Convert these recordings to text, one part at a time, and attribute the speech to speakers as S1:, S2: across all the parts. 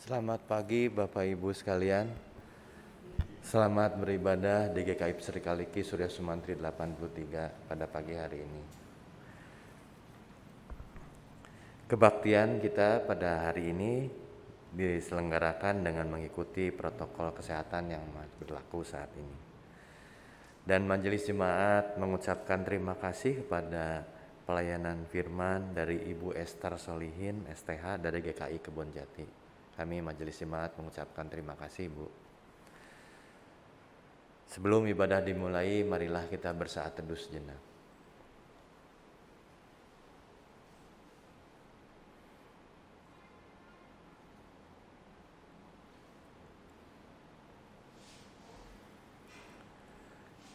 S1: Selamat pagi Bapak Ibu sekalian. Selamat beribadah di GKI Sri Kaliki Surya Sumantri 83 pada pagi hari ini. Kebaktian kita pada hari ini diselenggarakan dengan mengikuti protokol kesehatan yang berlaku saat ini. Dan Majelis Jemaat mengucapkan terima kasih kepada pelayanan firman dari Ibu Esther Solihin, STH dari GKI Kebonjati. Kami Majelis Jemaat mengucapkan terima kasih, Bu. Sebelum ibadah dimulai, marilah kita bersaat teduh sejenak.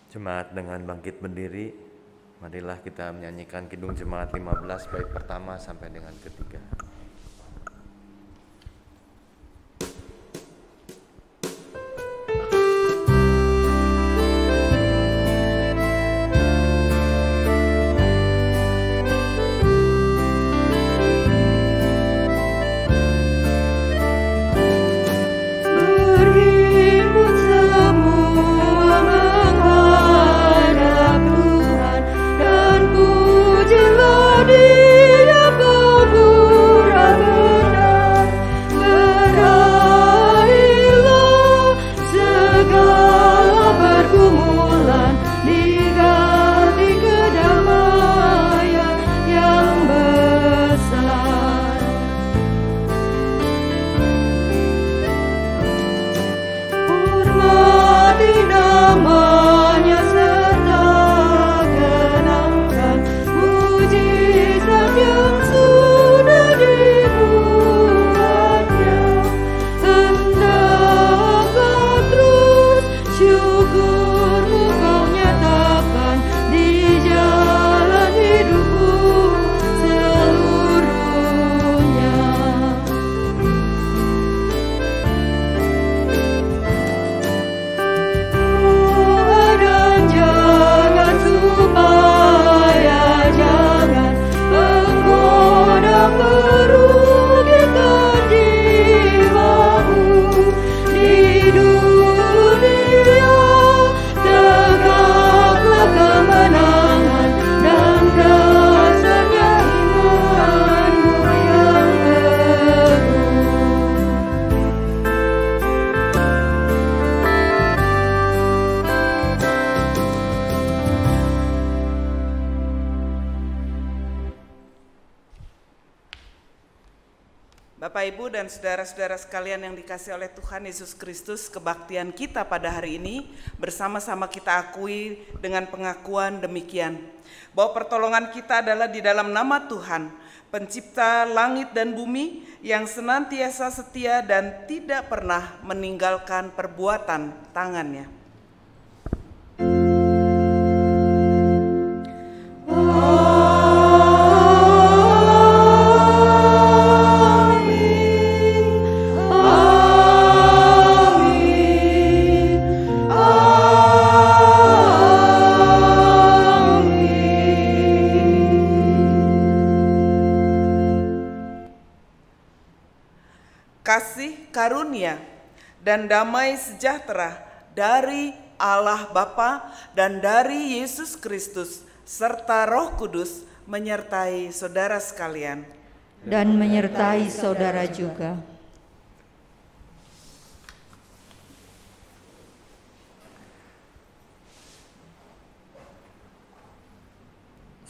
S1: Jemaat dengan bangkit berdiri, marilah kita menyanyikan Kidung Jemaat 15 bait pertama sampai dengan ketiga.
S2: Bapak, Ibu, dan saudara-saudara sekalian yang dikasihi oleh Tuhan Yesus Kristus, kebaktian kita pada hari ini bersama-sama kita akui dengan pengakuan demikian, bahwa pertolongan kita adalah di dalam nama Tuhan, pencipta langit dan bumi, yang senantiasa setia dan tidak pernah meninggalkan perbuatan tangannya. Kasih karunia dan damai sejahtera dari Allah Bapa dan dari Yesus Kristus serta Roh Kudus menyertai saudara sekalian.
S3: Dan menyertai saudara juga.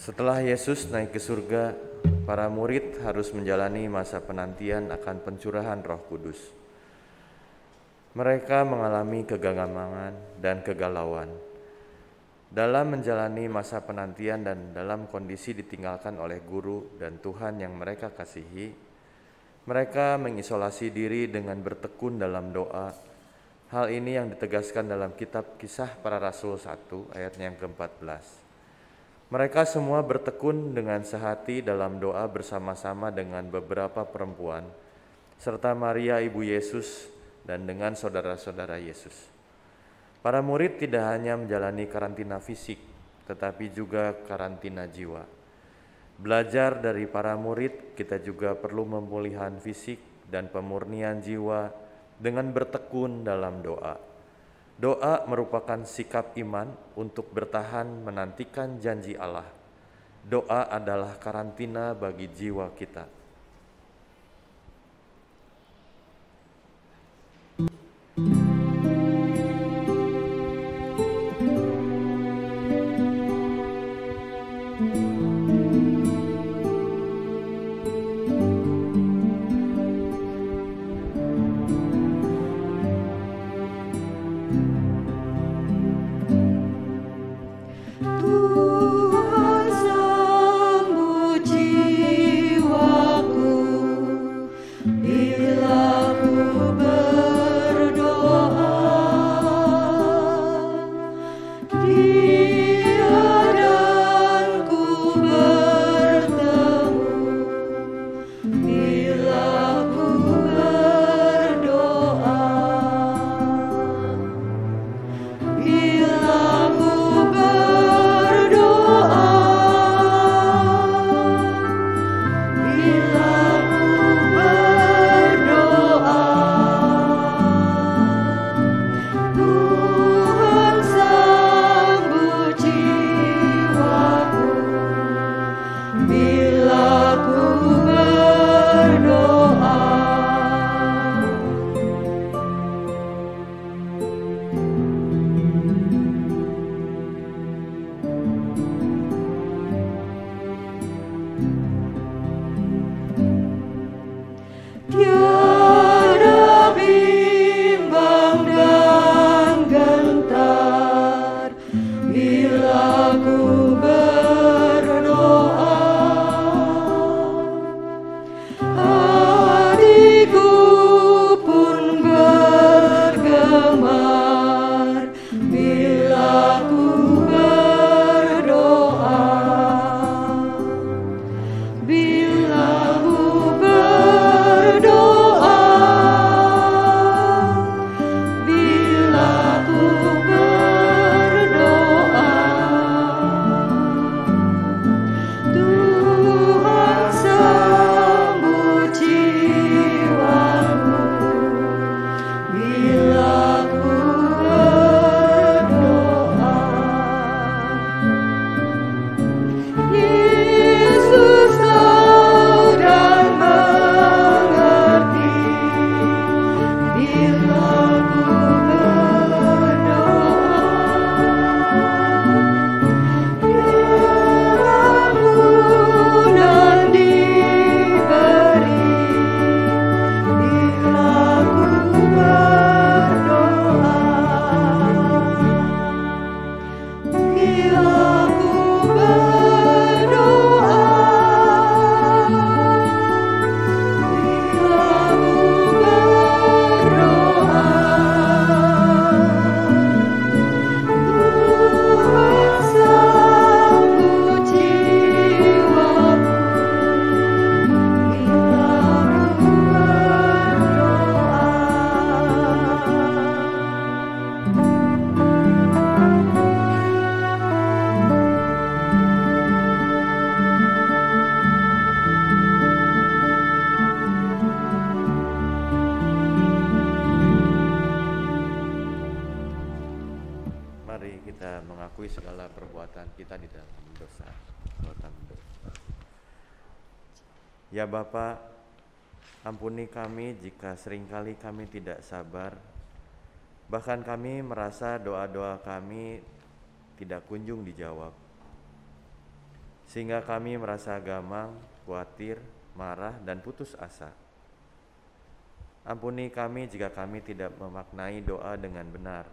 S1: Setelah Yesus naik ke surga, para murid harus menjalani masa penantian akan pencurahan Roh Kudus. Mereka mengalami kegagaman dan kegalauan dalam menjalani masa penantian dan dalam kondisi ditinggalkan oleh guru dan Tuhan yang mereka kasihi. Mereka mengisolasi diri dengan bertekun dalam doa. Hal ini yang ditegaskan dalam kitab Kisah Para Rasul 1 ayatnya yang ke-14. Mereka semua bertekun dengan sehati dalam doa bersama-sama dengan beberapa perempuan, serta Maria ibu Yesus dan dengan saudara-saudara Yesus. Para murid tidak hanya menjalani karantina fisik, tetapi juga karantina jiwa. Belajar dari para murid, kita juga perlu pemulihan fisik dan pemurnian jiwa dengan bertekun dalam doa. Doa merupakan sikap iman untuk bertahan menantikan janji Allah. Doa adalah karantina bagi jiwa kita. segala perbuatan kita di dalam dosa. Ya Bapa, ampuni kami jika seringkali kami tidak sabar, bahkan kami merasa doa-doa kami tidak kunjung dijawab, sehingga kami merasa gamang, khawatir, marah, dan putus asa. Ampuni kami jika kami tidak memaknai doa dengan benar,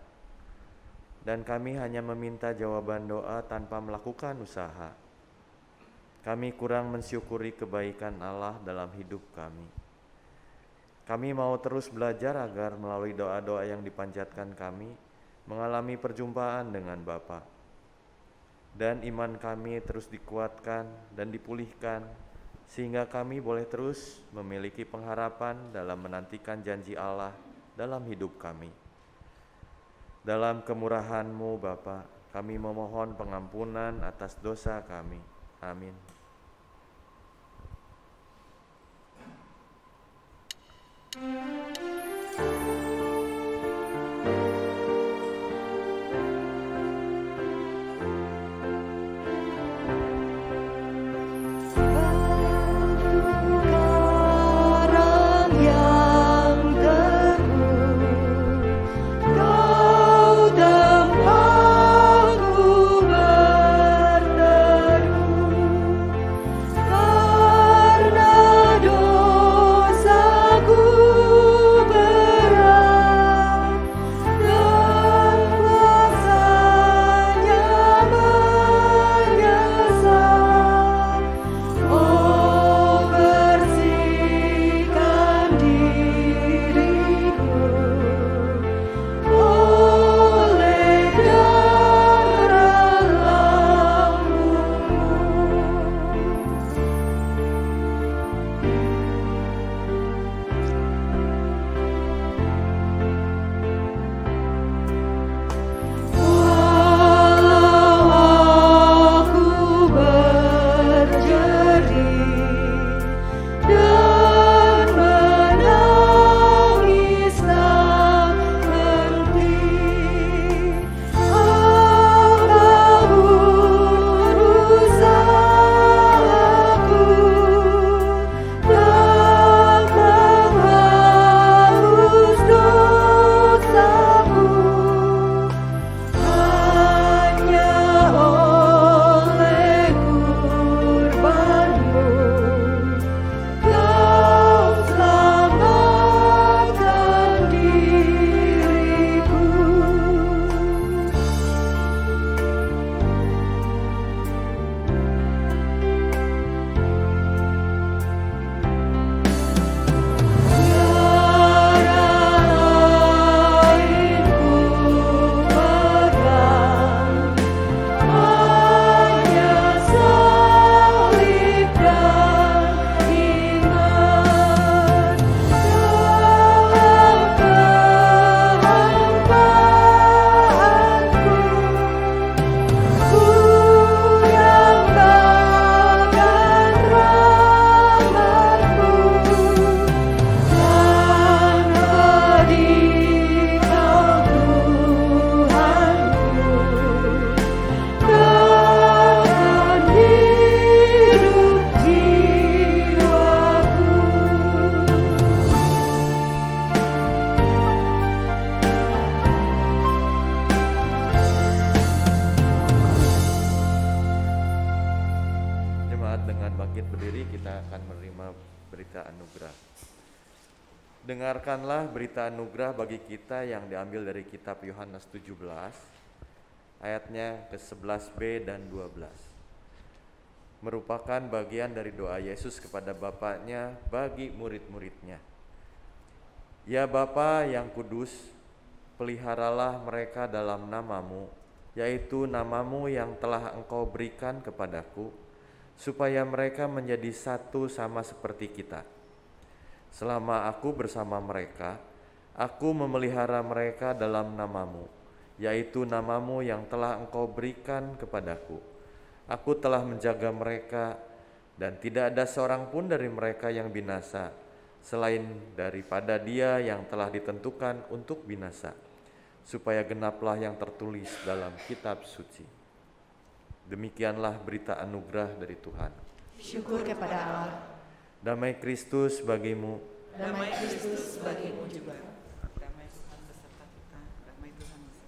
S1: dan kami hanya meminta jawaban doa tanpa melakukan usaha. Kami kurang mensyukuri kebaikan Allah dalam hidup kami. Kami mau terus belajar agar melalui doa-doa yang dipanjatkan kami mengalami perjumpaan dengan Bapa, dan iman kami terus dikuatkan dan dipulihkan, sehingga kami boleh terus memiliki pengharapan dalam menantikan janji Allah dalam hidup kami. Dalam kemurahan-Mu Bapa, kami memohon pengampunan atas dosa kami. Amin. berita anugerah. Dengarkanlah berita anugerah bagi kita yang diambil dari kitab Yohanes 17 ayatnya ke-11b dan 12. Merupakan bagian dari doa Yesus kepada Bapaknya bagi murid-muridnya. Ya Bapa yang kudus, peliharalah mereka dalam namamu, yaitu namamu yang telah Engkau berikan kepadaku, supaya mereka menjadi satu sama seperti kita. Selama aku bersama mereka, aku memelihara mereka dalam namamu, yaitu namamu yang telah Engkau berikan kepadaku. Aku telah menjaga mereka, dan tidak ada seorang pun dari mereka yang binasa, selain daripada dia yang telah ditentukan untuk binasa, supaya genaplah yang tertulis dalam kitab suci. Demikianlah berita anugerah dari Tuhan.
S3: Syukur kepada Allah.
S1: Damai Kristus bagimu.
S2: Damai Kristus bagimu juga. Damai Tuhan beserta kita. Damai Tuhan beserta.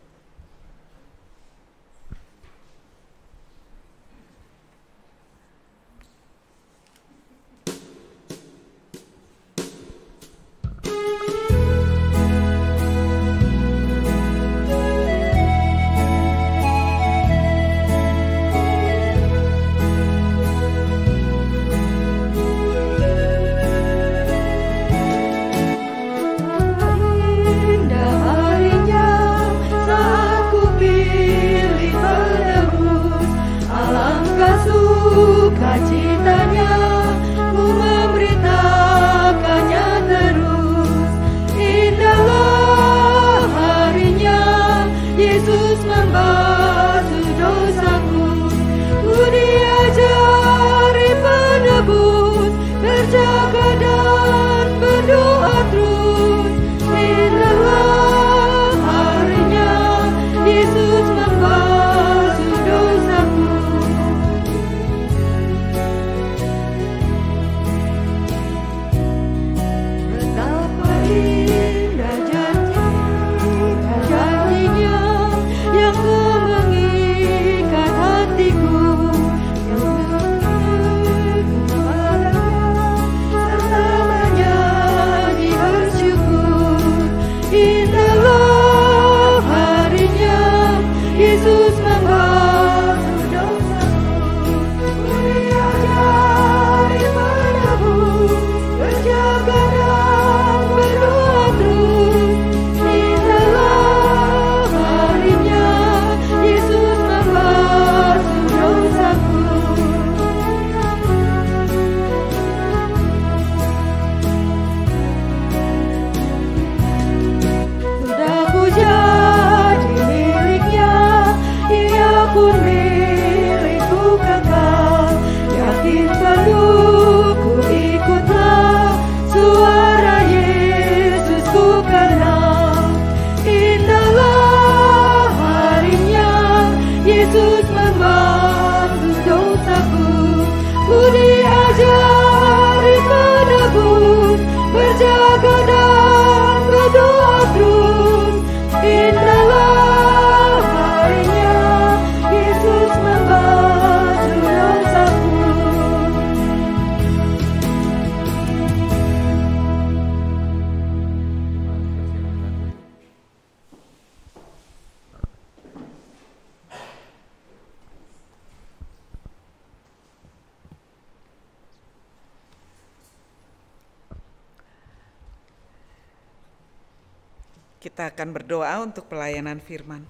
S2: Kita akan berdoa untuk pelayanan firman.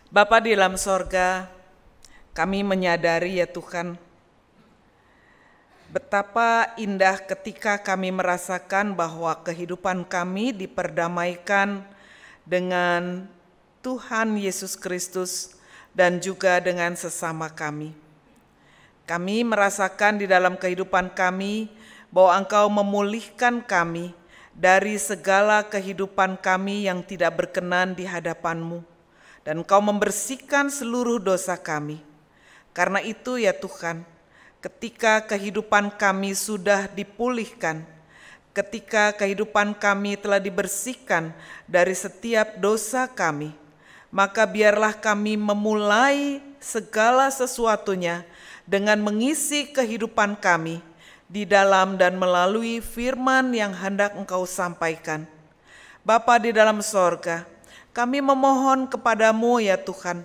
S2: Bapa di dalam sorga, kami menyadari ya Tuhan, betapa indah ketika kami merasakan bahwa kehidupan kami diperdamaikan dengan Tuhan Yesus Kristus dan juga dengan sesama kami. Kami merasakan di dalam kehidupan kami bahwa Engkau memulihkan kami dari segala kehidupan kami yang tidak berkenan di hadapan-Mu, dan Engkau membersihkan seluruh dosa kami. Karena itu ya Tuhan, ketika kehidupan kami sudah dipulihkan, ketika kehidupan kami telah dibersihkan dari setiap dosa kami, maka biarlah kami memulai segala sesuatunya dengan mengisi kehidupan kami di dalam dan melalui firman yang hendak Engkau sampaikan. Bapa di dalam sorga, kami memohon kepadamu ya Tuhan,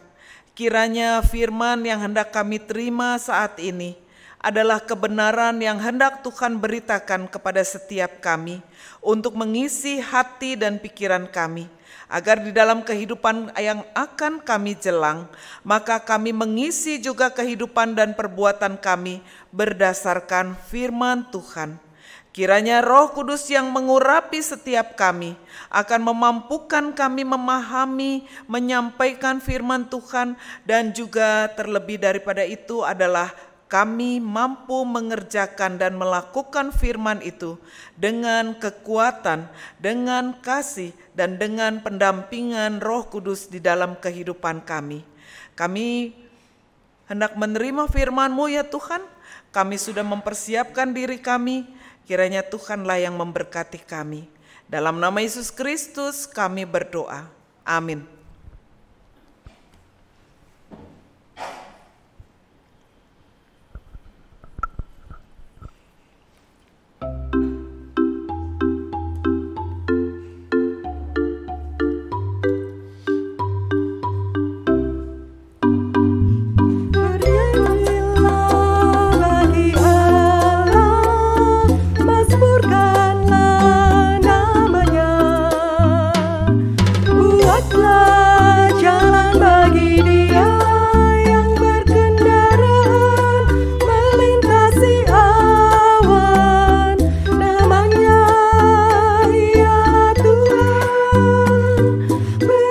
S2: kiranya firman yang hendak kami terima saat ini adalah kebenaran yang hendak Tuhan beritakan kepada setiap kami untuk mengisi hati dan pikiran kami, agar di dalam kehidupan yang akan kami jelang, maka kami mengisi juga kehidupan dan perbuatan kami berdasarkan firman Tuhan. Kiranya Roh Kudus yang mengurapi setiap kami akan memampukan kami memahami, menyampaikan firman Tuhan, dan juga terlebih daripada itu adalah kami mampu mengerjakan dan melakukan firman itu dengan kekuatan, dengan kasih, dan dengan pendampingan Roh Kudus di dalam kehidupan kami. Kami hendak menerima firman-Mu ya Tuhan. Kami sudah mempersiapkan diri kami, kiranya Tuhanlah yang memberkati kami. Dalam nama Yesus Kristus kami berdoa. Amin.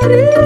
S4: Beri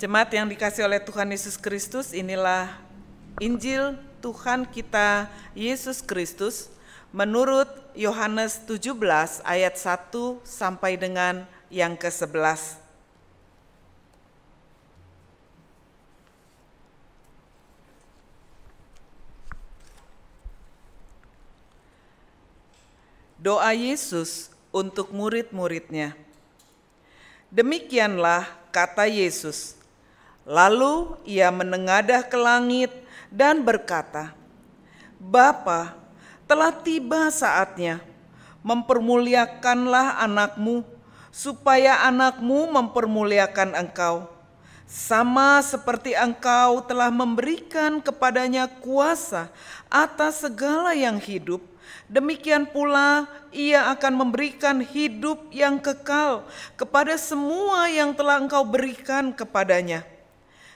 S2: Jemaat yang dikasihi oleh Tuhan Yesus Kristus, inilah Injil Tuhan kita Yesus Kristus menurut Yohanes 17 ayat 1 sampai dengan yang ke-11. Doa Yesus untuk murid-muridnya. Demikianlah kata Yesus. Lalu ia menengadah ke langit dan berkata, Bapa, telah tiba saatnya, mempermuliakanlah anakmu, supaya anakmu mempermuliakan engkau. Sama seperti engkau telah memberikan kepadanya kuasa atas segala yang hidup, demikian pula ia akan memberikan hidup yang kekal kepada semua yang telah engkau berikan kepadanya.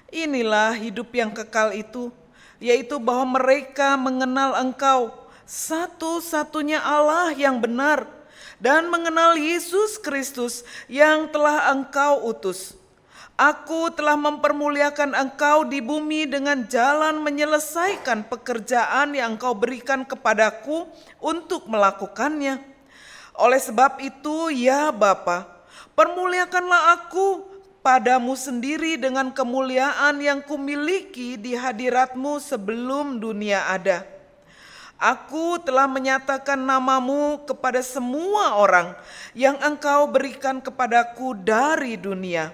S2: Inilah hidup yang kekal itu, yaitu bahwa mereka mengenal engkau, satu-satunya Allah yang benar, dan mengenal Yesus Kristus yang telah engkau utus. Aku telah mempermuliakan engkau di bumi dengan jalan menyelesaikan pekerjaan yang engkau berikan kepadaku untuk melakukannya. Oleh sebab itu, ya Bapa, permuliakanlah aku padamu sendiri dengan kemuliaan yang kumiliki di hadiratmu sebelum dunia ada. Aku telah menyatakan namamu kepada semua orang yang engkau berikan kepadaku dari dunia.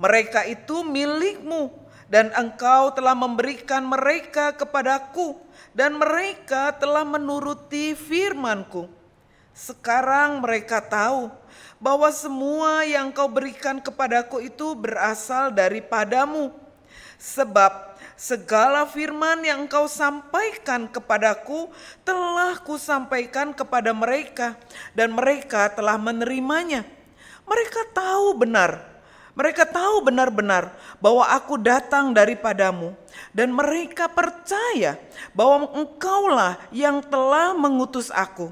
S2: Mereka itu milikmu, dan engkau telah memberikan mereka kepadaku, dan mereka telah menuruti firman-Ku. Sekarang mereka tahu bahwa semua yang kau berikan kepadaku itu berasal daripadamu. Sebab segala firman yang engkau sampaikan kepadaku telah kusampaikan kepada mereka, dan mereka telah menerimanya. Mereka tahu benar-benar bahwa aku datang daripadamu, dan mereka percaya bahwa engkaulah yang telah mengutus aku.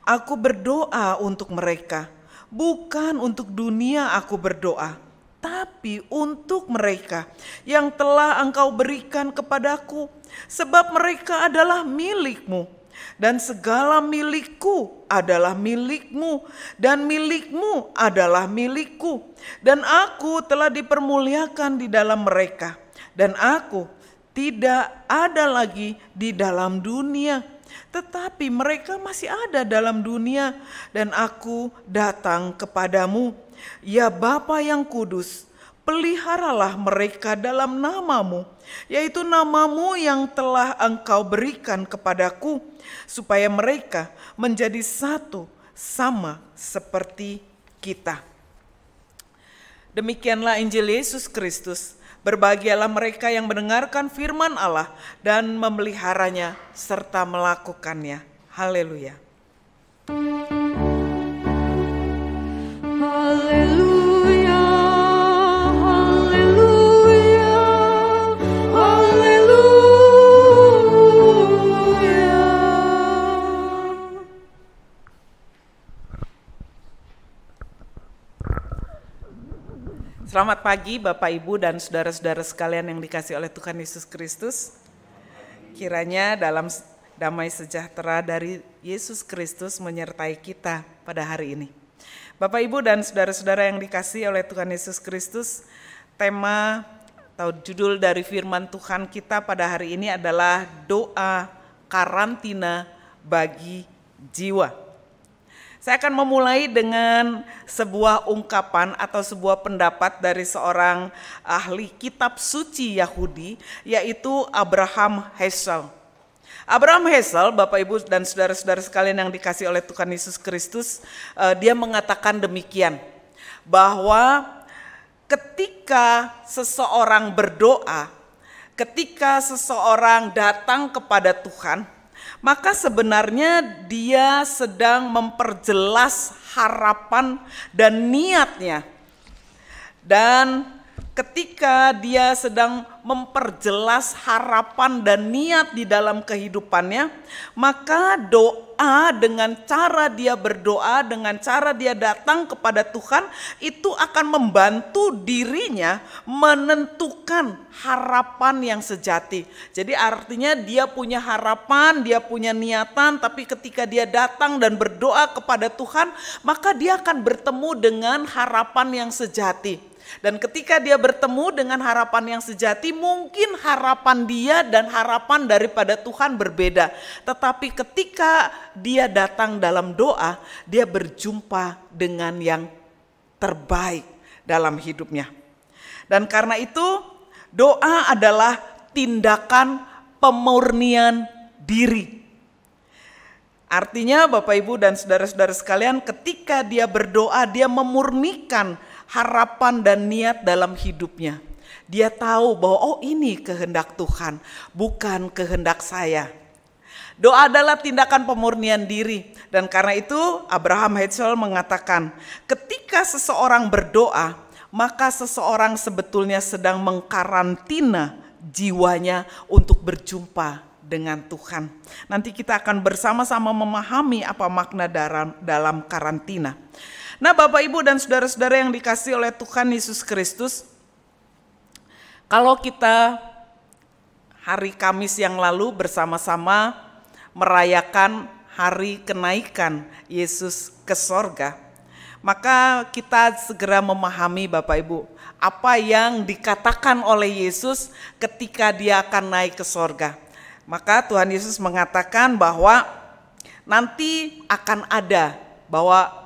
S2: Aku berdoa untuk mereka, bukan untuk dunia aku berdoa, tapi untuk mereka yang telah engkau berikan kepadaku, sebab mereka adalah milikmu. Dan segala milikku adalah milikmu, dan milikmu adalah milikku. Dan aku telah dipermuliakan di dalam mereka, dan aku tidak ada lagi di dalam dunia, tetapi mereka masih ada dalam dunia, dan aku datang kepadamu. Ya Bapa yang kudus, peliharalah mereka dalam namamu, yaitu namamu yang telah engkau berikan kepadaku, supaya mereka menjadi satu sama seperti kita. Demikianlah Injil Yesus Kristus. Berbahagialah mereka yang mendengarkan firman Allah dan memeliharanya serta melakukannya. Haleluya.
S3: Haleluya, haleluya, haleluya.
S2: Selamat pagi Bapak Ibu dan saudara-saudara sekalian yang dikasihi oleh Tuhan Yesus Kristus. Kiranya dalam damai sejahtera dari Yesus Kristus menyertai kita pada hari ini. Bapak Ibu dan saudara-saudara yang dikasihi oleh Tuhan Yesus Kristus, tema atau judul dari firman Tuhan kita pada hari ini adalah doa karantina bagi jiwa. Saya akan memulai dengan sebuah ungkapan atau sebuah pendapat dari seorang ahli kitab suci Yahudi, yaitu Abraham Heschel. Abraham Heschel, Bapak Ibu dan saudara-saudara sekalian yang dikasihi oleh Tuhan Yesus Kristus, dia mengatakan demikian, bahwa ketika seseorang berdoa, ketika seseorang datang kepada Tuhan, maka sebenarnya dia sedang memperjelas harapan dan niatnya. Dan ketika dia sedang memperjelas harapan dan niat di dalam kehidupannya, maka doa dengan cara dia berdoa, dengan cara dia datang kepada Tuhan, itu akan membantu dirinya menentukan harapan yang sejati. Jadi artinya dia punya harapan, dia punya niatan, tapi ketika dia datang dan berdoa kepada Tuhan, maka dia akan bertemu dengan harapan yang sejati. Dan ketika dia bertemu dengan harapan yang sejati, mungkin harapan dia dan harapan daripada Tuhan berbeda. Tetapi ketika dia datang dalam doa, dia berjumpa dengan yang terbaik dalam hidupnya. Dan karena itu, doa adalah tindakan pemurnian diri. Artinya Bapak Ibu dan saudara-saudara sekalian, ketika dia berdoa, dia memurnikan harapan dan niat dalam hidupnya. Dia tahu bahwa oh ini kehendak Tuhan, bukan kehendak saya. Doa adalah tindakan pemurnian diri. Dan karena itu Abraham Hetzel mengatakan, ketika seseorang berdoa, maka seseorang sebetulnya sedang mengkarantina jiwanya untuk berjumpa dengan Tuhan. Nanti kita akan bersama-sama memahami apa makna dalam karantina. Nah, Bapak Ibu dan saudara-saudara yang dikasihi oleh Tuhan Yesus Kristus, kalau kita hari Kamis yang lalu bersama-sama merayakan hari kenaikan Yesus ke sorga, maka kita segera memahami Bapak Ibu, apa yang dikatakan oleh Yesus ketika dia akan naik ke sorga. Maka Tuhan Yesus mengatakan bahwa nanti akan ada, bahwa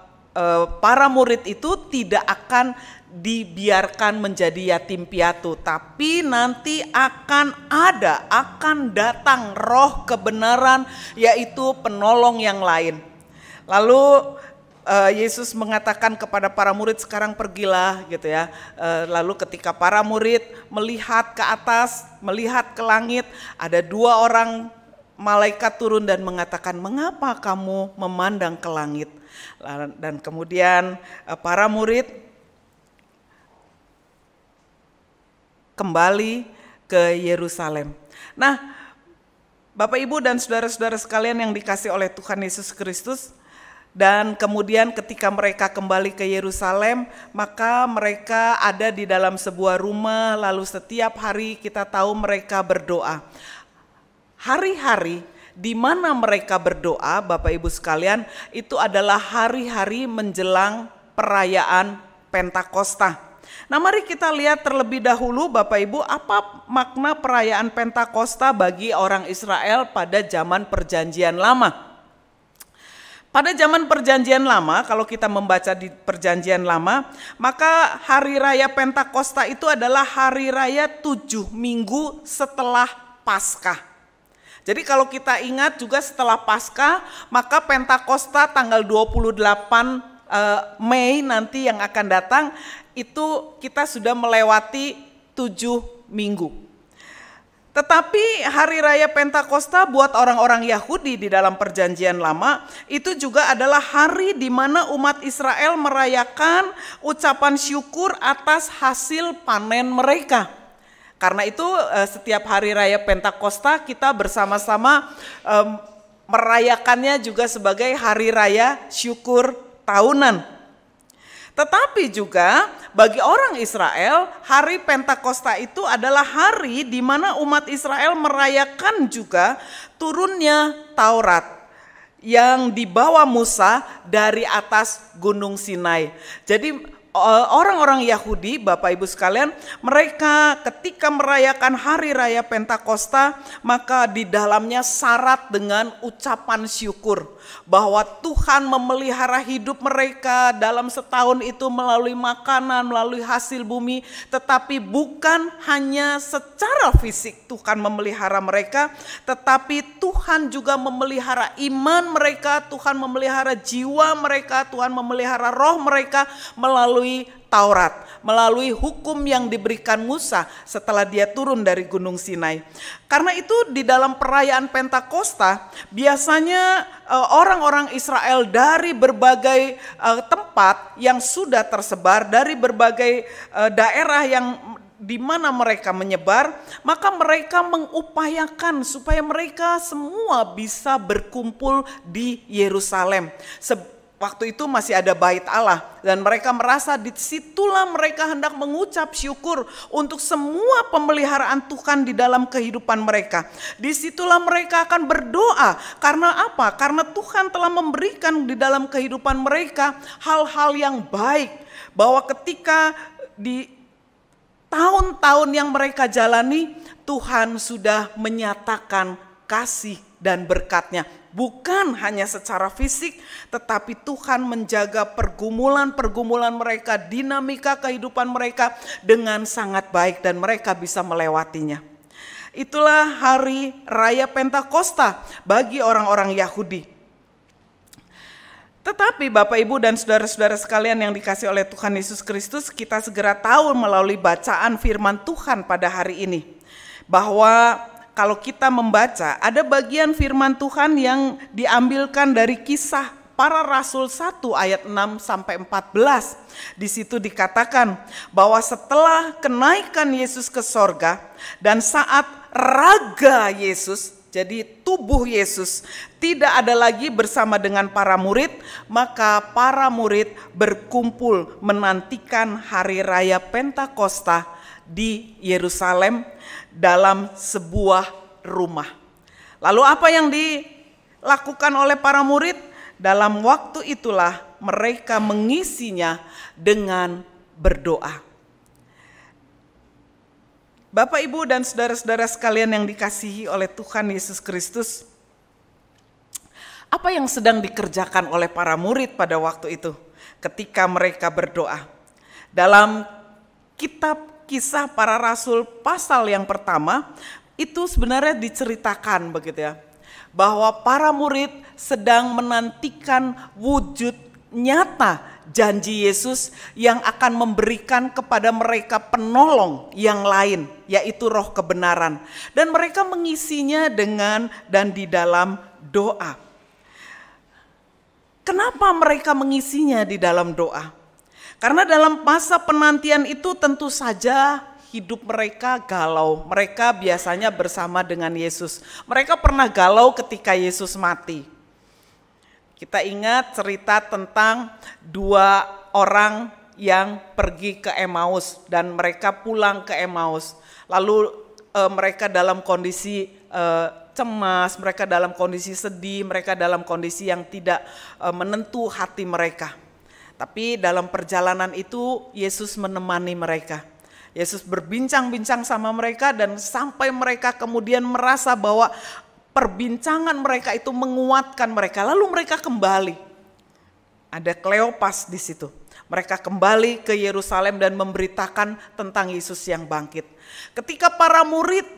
S2: para murid itu tidak akan dibiarkan menjadi yatim piatu, tapi nanti akan datang roh kebenaran, yaitu penolong yang lain. Lalu Yesus mengatakan kepada para murid, sekarang pergilah gitu ya. Lalu ketika para murid melihat ke atas, melihat ke langit, ada 2 orang malaikat turun dan mengatakan, mengapa kamu memandang ke langit? Dan kemudian para murid kembali ke Yerusalem. Nah, Bapak Ibu dan saudara-saudara sekalian yang dikasihi oleh Tuhan Yesus Kristus, dan kemudian ketika mereka kembali ke Yerusalem, maka mereka ada di dalam sebuah rumah, lalu setiap hari kita tahu mereka berdoa. Hari-hari di mana mereka berdoa, Bapak Ibu sekalian, itu adalah hari-hari menjelang perayaan Pentakosta. Nah, mari kita lihat terlebih dahulu Bapak Ibu, apa makna perayaan Pentakosta bagi orang Israel pada zaman Perjanjian Lama. Pada zaman Perjanjian Lama, kalau kita membaca di Perjanjian Lama, maka hari raya Pentakosta itu adalah hari raya 7 minggu setelah Paskah. Jadi kalau kita ingat juga setelah Paskah, maka Pentakosta tanggal 28 Mei nanti yang akan datang, itu kita sudah melewati 7 minggu. Tetapi hari raya Pentakosta buat orang-orang Yahudi di dalam Perjanjian Lama, itu juga adalah hari di mana umat Israel merayakan ucapan syukur atas hasil panen mereka. Karena itu setiap hari raya Pentakosta kita bersama-sama merayakannya juga sebagai hari raya syukur tahunan. Tetapi juga bagi orang Israel, hari Pentakosta itu adalah hari di mana umat Israel merayakan juga turunnya Taurat yang dibawa Musa dari atas Gunung Sinai. Jadi orang-orang Yahudi, Bapak Ibu sekalian, mereka ketika merayakan hari raya Pentakosta, maka di dalamnya syarat dengan ucapan syukur bahwa Tuhan memelihara hidup mereka dalam setahun itu melalui makanan, melalui hasil bumi, tetapi bukan hanya secara fisik Tuhan memelihara mereka, tetapi Tuhan juga memelihara iman mereka, Tuhan memelihara jiwa mereka, Tuhan memelihara roh mereka melalui melalui Taurat, melalui hukum yang diberikan Musa setelah dia turun dari Gunung Sinai. Karena itu di dalam perayaan Pentakosta biasanya orang-orang Israel dari berbagai tempat yang sudah tersebar, dari berbagai daerah yang di mana mereka menyebar, maka mereka mengupayakan supaya mereka semua bisa berkumpul di Yerusalem. Waktu itu masih ada bait Allah dan mereka merasa disitulah mereka hendak mengucap syukur untuk semua pemeliharaan Tuhan di dalam kehidupan mereka. Disitulah mereka akan berdoa. Karena apa? Karena Tuhan telah memberikan di dalam kehidupan mereka hal-hal yang baik. Bahwa ketika di tahun-tahun yang mereka jalani, Tuhan sudah menyatakan kasih dan berkat-Nya. Bukan hanya secara fisik, tetapi Tuhan menjaga pergumulan-pergumulan mereka, dinamika kehidupan mereka dengan sangat baik dan mereka bisa melewatinya. Itulah hari raya Pentakosta bagi orang-orang Yahudi. Tetapi Bapak Ibu dan saudara-saudara sekalian yang dikasihi oleh Tuhan Yesus Kristus, kita segera tahu melalui bacaan firman Tuhan pada hari ini bahwa kalau kita membaca, ada bagian firman Tuhan yang diambilkan dari Kisah Para Rasul 1 ayat 6 sampai 14. Di situ dikatakan bahwa setelah kenaikan Yesus ke sorga dan saat raga Yesus, jadi tubuh Yesus tidak ada lagi bersama dengan para murid, maka para murid berkumpul menantikan hari raya Pentakosta di Yerusalem dalam sebuah rumah. Lalu apa yang dilakukan oleh para murid? Dalam waktu itulah mereka mengisinya dengan berdoa. Bapak, Ibu, dan saudara-saudara sekalian yang dikasihi oleh Tuhan Yesus Kristus, apa yang sedang dikerjakan oleh para murid pada waktu itu ketika mereka berdoa? Dalam kitab Kisah Para Rasul pasal yang pertama itu sebenarnya diceritakan begitu ya, bahwa para murid sedang menantikan wujud nyata janji Yesus yang akan memberikan kepada mereka penolong yang lain, yaitu roh kebenaran. Dan mereka mengisinya dengan dan di dalam doa. Kenapa mereka mengisinya di dalam doa? Karena dalam masa penantian itu tentu saja hidup mereka galau. Mereka biasanya bersama dengan Yesus. Mereka pernah galau ketika Yesus mati. Kita ingat cerita tentang dua orang yang pergi ke Emmaus dan mereka pulang ke Emmaus. Lalu mereka dalam kondisi cemas, mereka dalam kondisi sedih, mereka dalam kondisi yang tidak menentu hati mereka. Tapi dalam perjalanan itu Yesus menemani mereka. Yesus berbincang-bincang sama mereka dan sampai mereka kemudian merasa bahwa perbincangan mereka itu menguatkan mereka. Lalu mereka kembali. Ada Kleopas di situ. Mereka kembali ke Yerusalem dan memberitakan tentang Yesus yang bangkit. Ketika para murid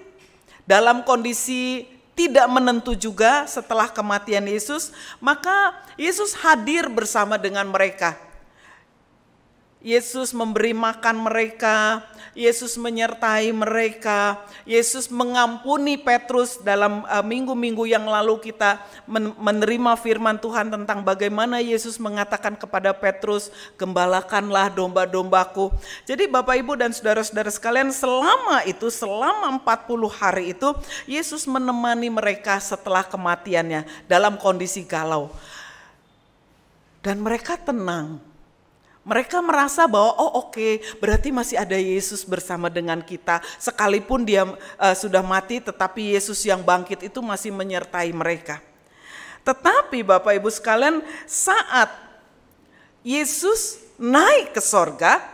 S2: dalam kondisi tidak menentu juga setelah kematian Yesus, maka Yesus hadir bersama dengan mereka. Yesus memberi makan mereka, Yesus menyertai mereka, Yesus mengampuni Petrus. Dalam minggu-minggu yang lalu kita menerima firman Tuhan tentang bagaimana Yesus mengatakan kepada Petrus, gembalakanlah domba-dombaku. Jadi Bapak, Ibu, dan saudara-saudara sekalian, selama 40 hari itu Yesus menemani mereka setelah kematiannya dalam kondisi galau. Dan mereka tenang. Mereka merasa bahwa oke, berarti masih ada Yesus bersama dengan kita. Sekalipun dia sudah mati, tetapi Yesus yang bangkit itu masih menyertai mereka. Tetapi Bapak Ibu sekalian, saat Yesus naik ke sorga,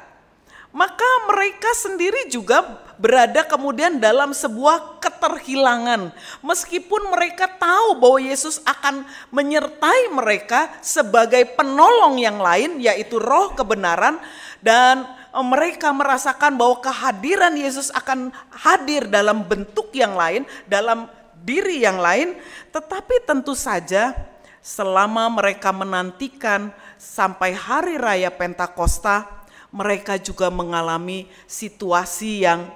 S2: maka mereka sendiri juga berada kemudian dalam sebuah keterhilangan. Meskipun mereka tahu bahwa Yesus akan menyertai mereka sebagai penolong yang lain, yaitu roh kebenaran. Dan mereka merasakan bahwa kehadiran Yesus akan hadir dalam bentuk yang lain, dalam diri yang lain. Tetapi tentu saja selama mereka menantikan sampai hari raya Pentakosta, mereka juga mengalami situasi yang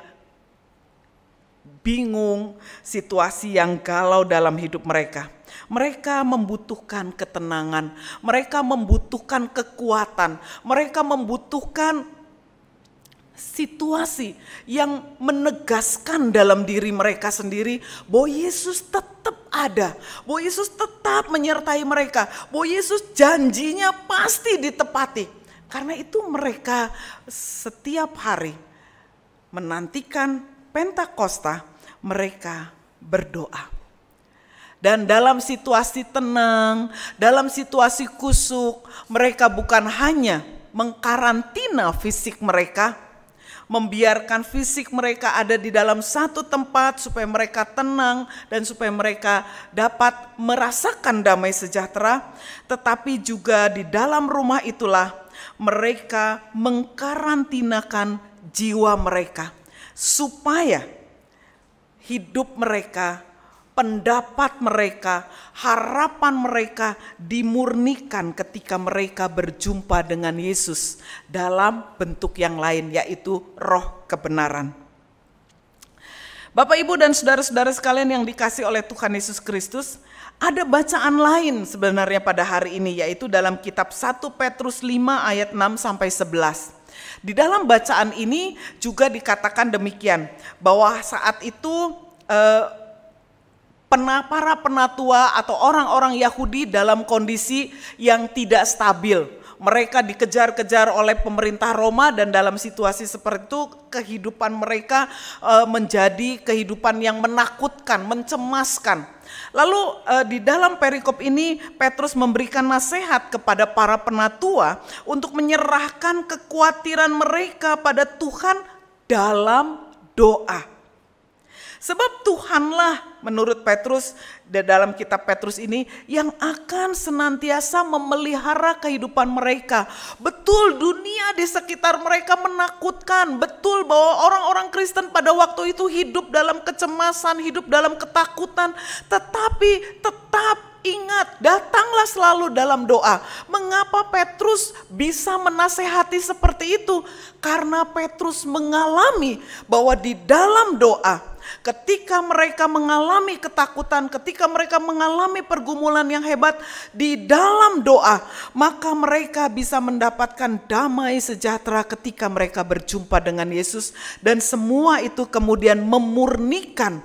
S2: bingung, situasi yang galau dalam hidup mereka. Mereka membutuhkan ketenangan, mereka membutuhkan kekuatan, mereka membutuhkan situasi yang menegaskan dalam diri mereka sendiri bahwa Yesus tetap ada, bahwa Yesus tetap menyertai mereka, bahwa Yesus janjinya pasti ditepati. Karena itu mereka setiap hari menantikan Pentakosta, mereka berdoa. Dan dalam situasi tenang, dalam situasi kusuk, mereka bukan hanya mengkarantina fisik mereka, membiarkan fisik mereka ada di dalam satu tempat supaya mereka tenang dan supaya mereka dapat merasakan damai sejahtera, tetapi juga di dalam rumah itulah mereka mengkarantinakan jiwa mereka supaya hidup mereka, pendapat mereka, harapan mereka dimurnikan ketika mereka berjumpa dengan Yesus dalam bentuk yang lain, yaitu roh kebenaran. Bapak, Ibu, dan saudara-saudara sekalian yang dikasihi oleh Tuhan Yesus Kristus, ada bacaan lain sebenarnya pada hari ini, yaitu dalam kitab 1 Petrus 5 ayat 6 sampai 11. Di dalam bacaan ini juga dikatakan demikian, bahwa saat itu para penatua atau orang-orang Yahudi dalam kondisi yang tidak stabil. Mereka dikejar-kejar oleh pemerintah Roma, dan dalam situasi seperti itu kehidupan mereka menjadi kehidupan yang menakutkan, mencemaskan. Lalu di dalam perikop ini Petrus memberikan nasihat kepada para penatua untuk menyerahkan kekhawatiran mereka pada Tuhan dalam doa. Sebab Tuhanlah, menurut Petrus, dalam kitab Petrus ini, yang akan senantiasa memelihara kehidupan mereka. Betul, dunia di sekitar mereka menakutkan. Betul bahwa orang-orang Kristen pada waktu itu hidup dalam kecemasan, hidup dalam ketakutan. Tetapi tetap ingat, datanglah selalu dalam doa. Mengapa Petrus bisa menasehati seperti itu? Karena Petrus mengalami bahwa di dalam doa, ketika mereka mengalami ketakutan, ketika mereka mengalami pergumulan yang hebat, di dalam doa, maka mereka bisa mendapatkan damai sejahtera ketika mereka berjumpa dengan Yesus. Dan semua itu kemudian memurnikan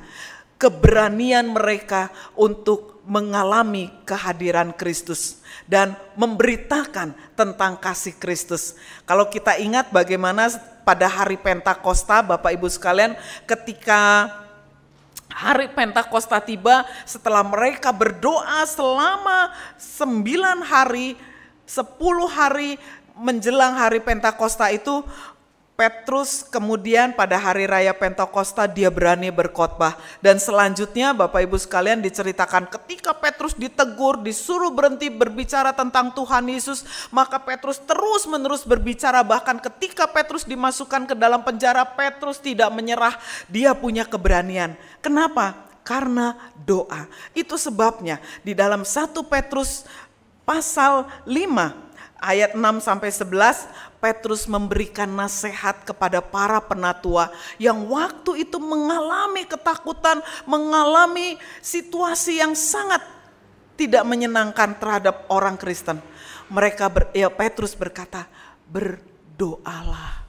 S2: keberanian mereka untuk mengalami kehadiran Kristus dan memberitakan tentang kasih Kristus. Kalau kita ingat bagaimana pada hari Pentakosta, Bapak Ibu sekalian, ketika hari Pentakosta tiba, setelah mereka berdoa selama 9 hari, 10 hari menjelang hari Pentakosta itu, Petrus kemudian pada hari raya Pentakosta dia berani berkhotbah. Dan selanjutnya Bapak Ibu sekalian diceritakan ketika Petrus ditegur, disuruh berhenti berbicara tentang Tuhan Yesus, maka Petrus terus menerus berbicara. Bahkan ketika Petrus dimasukkan ke dalam penjara, Petrus tidak menyerah, dia punya keberanian. Kenapa? Karena doa. Itu sebabnya di dalam 1 Petrus pasal 5 ayat 6 sampai 11, Petrus memberikan nasihat kepada para penatua yang waktu itu mengalami ketakutan, mengalami situasi yang sangat tidak menyenangkan terhadap orang Kristen. Petrus berkata, berdoalah.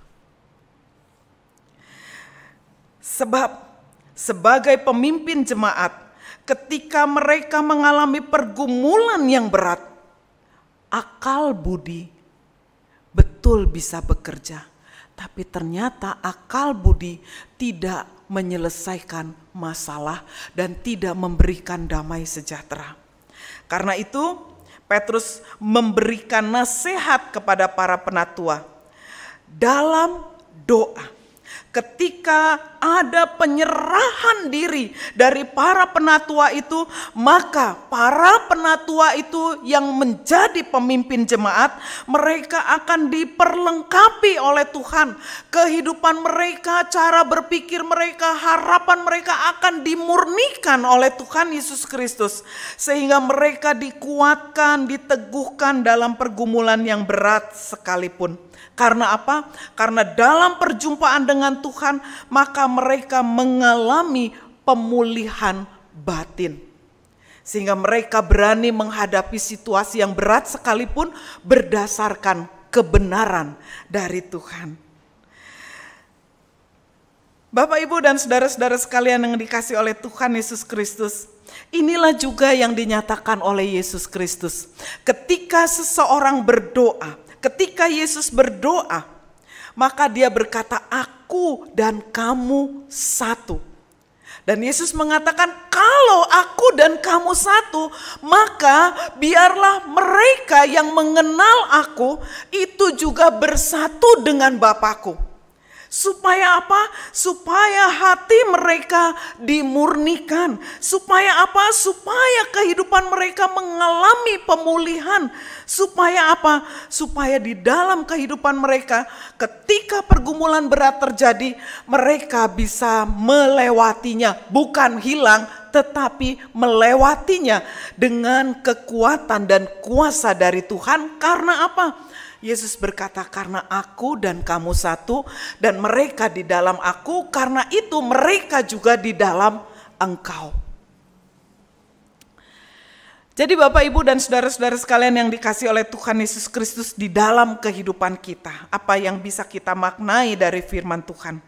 S2: Sebab sebagai pemimpin jemaat, ketika mereka mengalami pergumulan yang berat, akal budi betul bisa bekerja, tapi ternyata akal budi tidak menyelesaikan masalah dan tidak memberikan damai sejahtera. Karena itu Petrus memberikan nasihat kepada para penatua dalam doa. ketika ada penyerahan diri dari para penatua itu, maka para penatua itu yang menjadi pemimpin jemaat, mereka akan diperlengkapi oleh Tuhan. Kehidupan mereka, cara berpikir mereka, harapan mereka akan dimurnikan oleh Tuhan Yesus Kristus. Sehingga mereka dikuatkan, diteguhkan dalam pergumulan yang berat sekalipun. Karena apa? Karena dalam perjumpaan dengan Tuhan, maka mereka mengalami pemulihan batin. Sehingga mereka berani menghadapi situasi yang berat sekalipun berdasarkan kebenaran dari Tuhan. Bapak, Ibu, dan saudara-saudara sekalian yang dikasihi oleh Tuhan Yesus Kristus, inilah juga yang dinyatakan oleh Yesus Kristus. Ketika seseorang berdoa, ketika Yesus berdoa, maka dia berkata, aku dan kamu satu. Dan Yesus mengatakan, kalau aku dan kamu satu, maka biarlah mereka yang mengenal aku itu juga bersatu dengan Bapakku. Supaya apa? Supaya hati mereka dimurnikan. Supaya apa? Supaya kehidupan mereka mengalami pemulihan. Supaya apa? Supaya di dalam kehidupan mereka, ketika pergumulan berat terjadi, mereka bisa melewatinya. Bukan hilang, tetapi melewatinya dengan kekuatan dan kuasa dari Tuhan. Karena apa? Yesus berkata, karena aku dan kamu satu, dan mereka di dalam aku, karena itu mereka juga di dalam engkau. Jadi Bapak, Ibu, dan saudara-saudara sekalian yang dikasihi oleh Tuhan Yesus Kristus, di dalam kehidupan kita, apa yang bisa kita maknai dari firman Tuhan?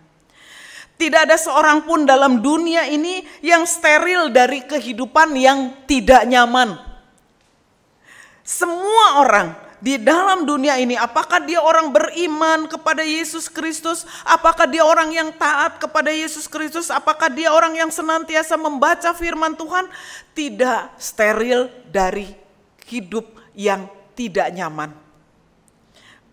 S2: Tidak ada seorang pun dalam dunia ini yang steril dari kehidupan yang tidak nyaman. Semua orang di dalam dunia ini, apakah dia orang beriman kepada Yesus Kristus, apakah dia orang yang taat kepada Yesus Kristus, apakah dia orang yang senantiasa membaca firman Tuhan, tidak steril dari hidup yang tidak nyaman.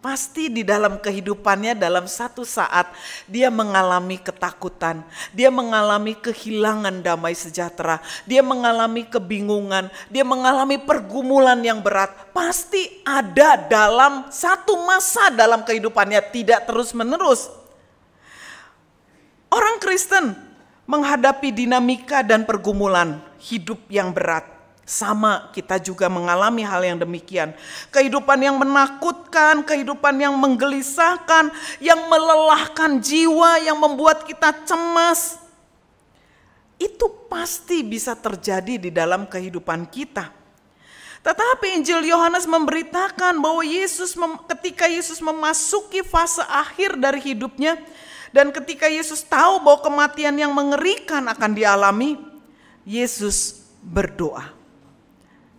S2: Pasti di dalam kehidupannya dalam satu saat dia mengalami ketakutan, dia mengalami kehilangan damai sejahtera, dia mengalami kebingungan, dia mengalami pergumulan yang berat. Pasti ada dalam satu masa dalam kehidupannya, tidak terus menerus. Orang Kristen menghadapi dinamika dan pergumulan hidup yang berat. Sama, kita juga mengalami hal yang demikian. Kehidupan yang menakutkan, kehidupan yang menggelisahkan, yang melelahkan jiwa, yang membuat kita cemas. Itu pasti bisa terjadi di dalam kehidupan kita. Tetapi Injil Yohanes memberitakan bahwa ketika Yesus memasuki fase akhir dari hidupnya, dan ketika Yesus tahu bahwa kematian yang mengerikan akan dialami, Yesus berdoa.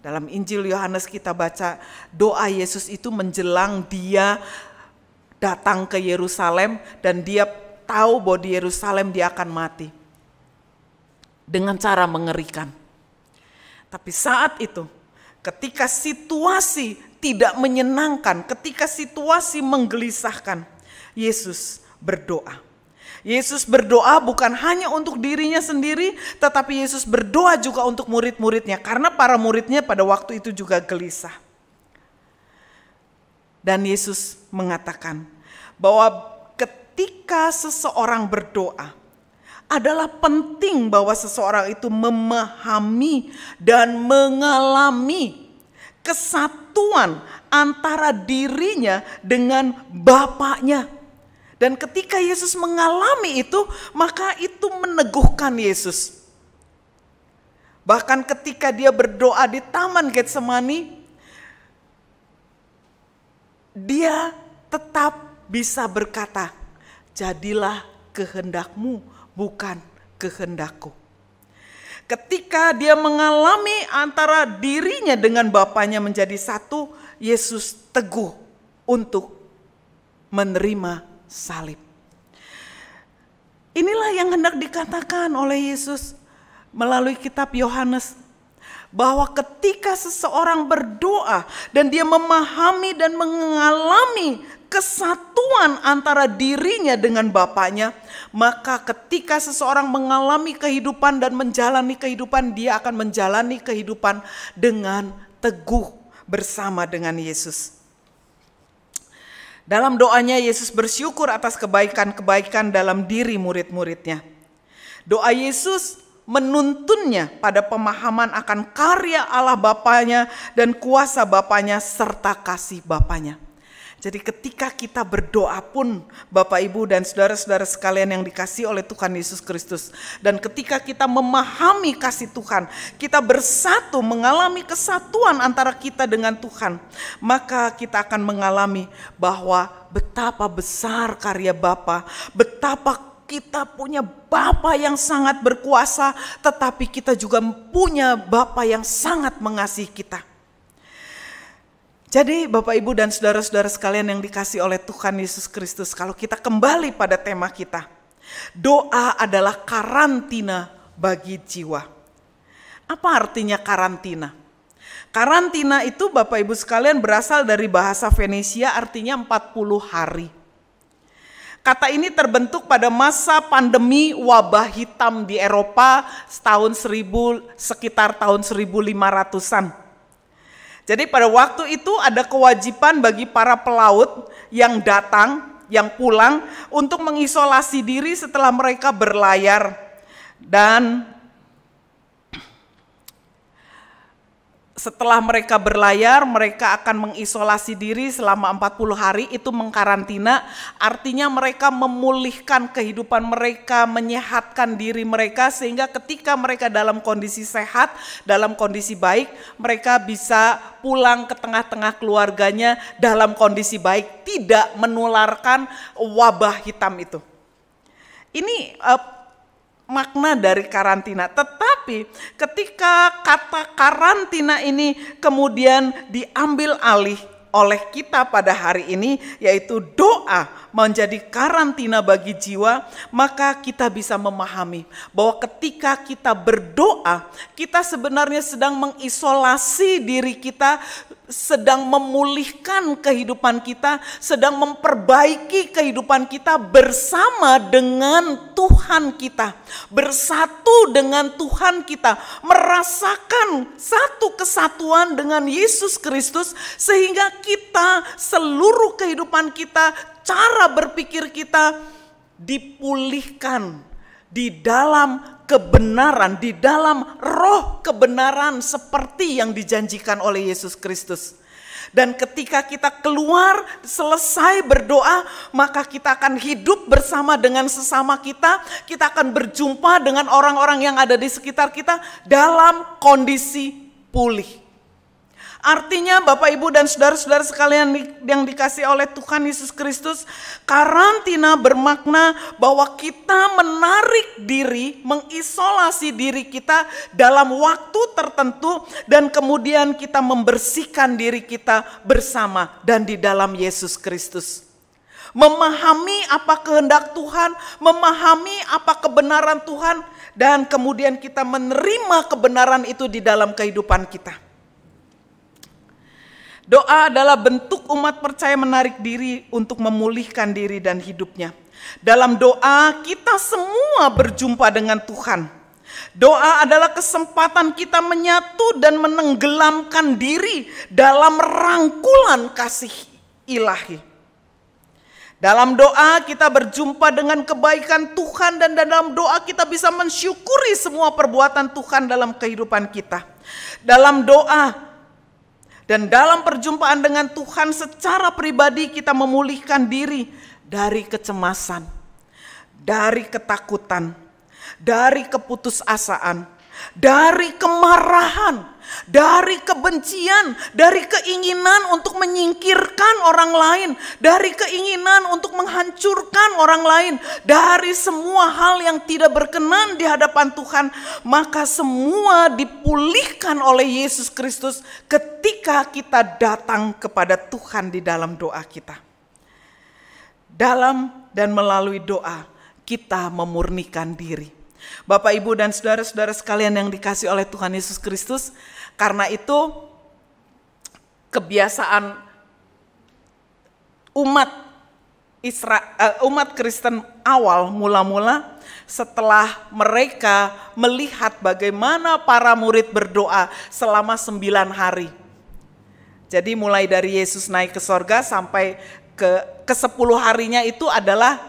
S2: Dalam Injil Yohanes kita baca doa Yesus itu menjelang dia datang ke Yerusalem dan dia tahu bahwa di Yerusalem dia akan mati. Dengan cara mengerikan. Tapi saat itu ketika situasi tidak menyenangkan, ketika situasi menggelisahkan, Yesus berdoa. Yesus berdoa bukan hanya untuk dirinya sendiri, tetapi Yesus berdoa juga untuk murid-muridnya. Karena para muridnya pada waktu itu juga gelisah. Dan Yesus mengatakan bahwa ketika seseorang berdoa, adalah penting bahwa seseorang itu memahami dan mengalami kesatuan antara dirinya dengan Bapaknya. Dan ketika Yesus mengalami itu, maka itu meneguhkan Yesus. Bahkan ketika dia berdoa di Taman Getsemani, dia tetap bisa berkata, jadilah kehendakmu, bukan kehendakku. Ketika dia mengalami antara dirinya dengan Bapaknya menjadi satu, Yesus teguh untuk menerima salib. Inilah yang hendak dikatakan oleh Yesus melalui kitab Yohanes, bahwa ketika seseorang berdoa dan dia memahami dan mengalami kesatuan antara dirinya dengan Bapaknya, maka ketika seseorang mengalami kehidupan dan menjalani kehidupan, dia akan menjalani kehidupan dengan teguh bersama dengan Yesus. Dalam doanya Yesus bersyukur atas kebaikan-kebaikan dalam diri murid-muridnya. Doa Yesus menuntunnya pada pemahaman akan karya Allah Bapaknya dan kuasa Bapaknya serta kasih Bapaknya. Jadi ketika kita berdoa pun Bapak Ibu dan saudara-saudara sekalian yang dikasihi oleh Tuhan Yesus Kristus, dan ketika kita memahami kasih Tuhan, kita bersatu mengalami kesatuan antara kita dengan Tuhan, maka kita akan mengalami bahwa betapa besar karya Bapa, betapa kita punya Bapa yang sangat berkuasa, tetapi kita juga punya Bapa yang sangat mengasihi kita. Jadi Bapak Ibu dan saudara-saudara sekalian yang dikasihi oleh Tuhan Yesus Kristus, kalau kita kembali pada tema kita, doa adalah karantina bagi jiwa. Apa artinya karantina? Karantina itu Bapak Ibu sekalian berasal dari bahasa Fenisia, artinya 40 hari. Kata ini terbentuk pada masa pandemi wabah hitam di Eropa sekitar tahun 1500-an. Jadi pada waktu itu ada kewajiban bagi para pelaut yang datang, yang pulang untuk mengisolasi diri setelah mereka berlayar. Dan setelah mereka berlayar, mereka akan mengisolasi diri selama 40 hari, itu mengkarantina, artinya mereka memulihkan kehidupan mereka, menyehatkan diri mereka, sehingga ketika mereka dalam kondisi sehat, dalam kondisi baik, mereka bisa pulang ke tengah-tengah keluarganya dalam kondisi baik, tidak menularkan wabah hitam itu. Ini makna dari karantina. Tetapi ketika kata karantina ini kemudian diambil alih oleh kita pada hari ini, yaitu doa menjadi karantina bagi jiwa, maka kita bisa memahami bahwa ketika kita berdoa, kita sebenarnya sedang mengisolasi diri kita, sedang memulihkan kehidupan kita, sedang memperbaiki kehidupan kita bersama dengan Tuhan kita, bersatu dengan Tuhan kita, merasakan satu kesatuan dengan Yesus Kristus, sehingga kita, seluruh kehidupan kita, cara berpikir kita dipulihkan di dalam kebenaran, di dalam roh kebenaran seperti yang dijanjikan oleh Yesus Kristus. Dan ketika kita keluar selesai berdoa, maka kita akan hidup bersama dengan sesama kita, kita akan berjumpa dengan orang-orang yang ada di sekitar kita dalam kondisi pulih. Artinya Bapak Ibu dan saudara-saudara sekalian yang dikasihi oleh Tuhan Yesus Kristus, karantina bermakna bahwa kita menarik diri, mengisolasi diri kita dalam waktu tertentu, dan kemudian kita membersihkan diri kita bersama dan di dalam Yesus Kristus. Memahami apa kehendak Tuhan, memahami apa kebenaran Tuhan, dan kemudian kita menerima kebenaran itu di dalam kehidupan kita. Doa adalah bentuk umat percaya menarik diri untuk memulihkan diri dan hidupnya. Dalam doa kita semua berjumpa dengan Tuhan. Doa adalah kesempatan kita menyatu dan menenggelamkan diri dalam rangkulan kasih ilahi. Dalam doa kita berjumpa dengan kebaikan Tuhan, dan dalam doa kita bisa mensyukuri semua perbuatan Tuhan dalam kehidupan kita. Dalam doa dan dalam perjumpaan dengan Tuhan secara pribadi kita memulihkan diri dari kecemasan, dari ketakutan, dari keputusasaan, dari kemarahan, dari kebencian, dari keinginan untuk menyingkirkan orang lain, dari keinginan untuk menghancurkan orang lain, dari semua hal yang tidak berkenan di hadapan Tuhan, maka semua dipulihkan oleh Yesus Kristus ketika kita datang kepada Tuhan di dalam doa kita. Dalam dan melalui doa kita memurnikan diri. Bapak, Ibu, dan saudara-saudara sekalian yang dikasihi oleh Tuhan Yesus Kristus, karena itu kebiasaan umat Kristen awal mula-mula setelah mereka melihat bagaimana para murid berdoa selama 9 hari. Jadi mulai dari Yesus naik ke sorga sampai ke 10 harinya itu adalah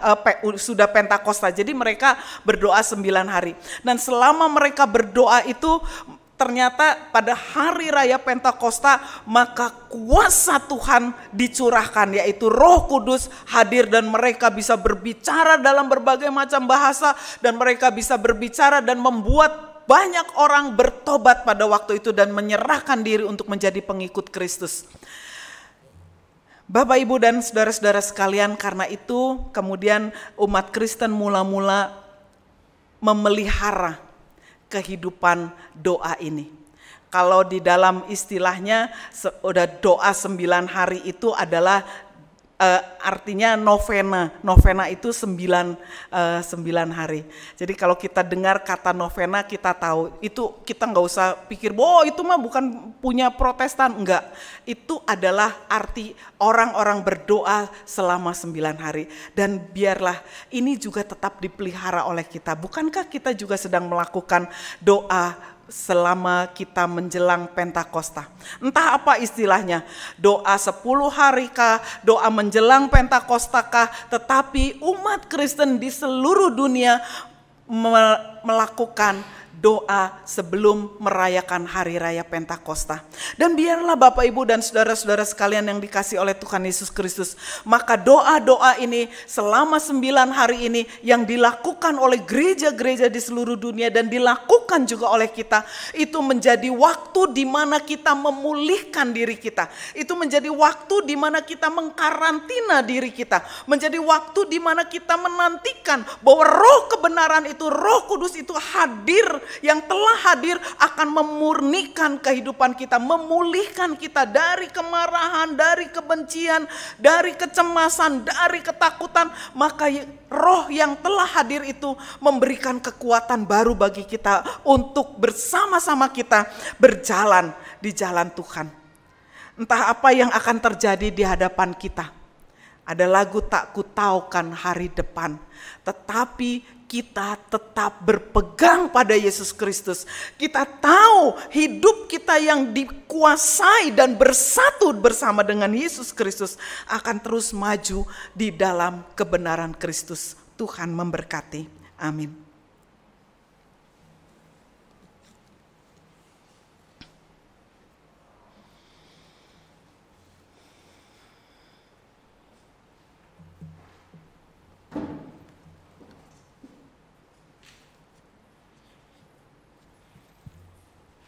S2: sudah Pentakosta. Jadi mereka berdoa 9 hari. Dan selama mereka berdoa itu ternyata pada hari raya Pentakosta maka kuasa Tuhan dicurahkan, yaitu Roh Kudus hadir dan mereka bisa berbicara dalam berbagai macam bahasa dan mereka bisa berbicara dan membuat banyak orang bertobat pada waktu itu dan menyerahkan diri untuk menjadi pengikut Kristus. Bapak, Ibu, dan saudara-saudara sekalian, karena itu kemudian umat Kristen mula-mula memelihara kehidupan doa ini. Kalau di dalam istilahnya udah doa 9 hari itu adalah artinya novena. Novena itu 9 hari. Jadi kalau kita dengar kata novena kita tahu itu, kita nggak usah pikir bahwa itu mah bukan punya Protestan, enggak. Itu adalah arti orang-orang berdoa selama 9 hari. Dan biarlah ini juga tetap dipelihara oleh kita. Bukankah kita juga sedang melakukan doa selama kita menjelang Pentakosta? Entah apa istilahnya, doa 10 hari kah, doa menjelang Pentakosta kah, tetapi umat Kristen di seluruh dunia melakukan doa sebelum merayakan hari raya Pentakosta. Dan biarlah Bapak, Ibu, dan saudara-saudara sekalian yang dikasihi oleh Tuhan Yesus Kristus, maka doa-doa ini selama 9 hari ini yang dilakukan oleh gereja-gereja di seluruh dunia dan dilakukan juga oleh kita, itu menjadi waktu di mana kita memulihkan diri kita. Itu menjadi waktu di mana kita mengkarantina diri kita. Menjadi waktu di mana kita menantikan bahwa Roh kebenaran itu, Roh Kudus itu hadir, yang telah hadir akan memurnikan kehidupan kita, memulihkan kita dari kemarahan, dari kebencian, dari kecemasan, dari ketakutan. Maka Roh yang telah hadir itu memberikan kekuatan baru bagi kita untuk bersama-sama kita berjalan di jalan Tuhan. Entah apa yang akan terjadi di hadapan kita. Ada lagu tak kutaukan hari depan, tetapi kita tetap berpegang pada Yesus Kristus. Kita tahu hidup kita yang dikuasai dan bersatu bersama dengan Yesus Kristus akan terus maju di dalam kebenaran Kristus. Tuhan memberkati. Amin.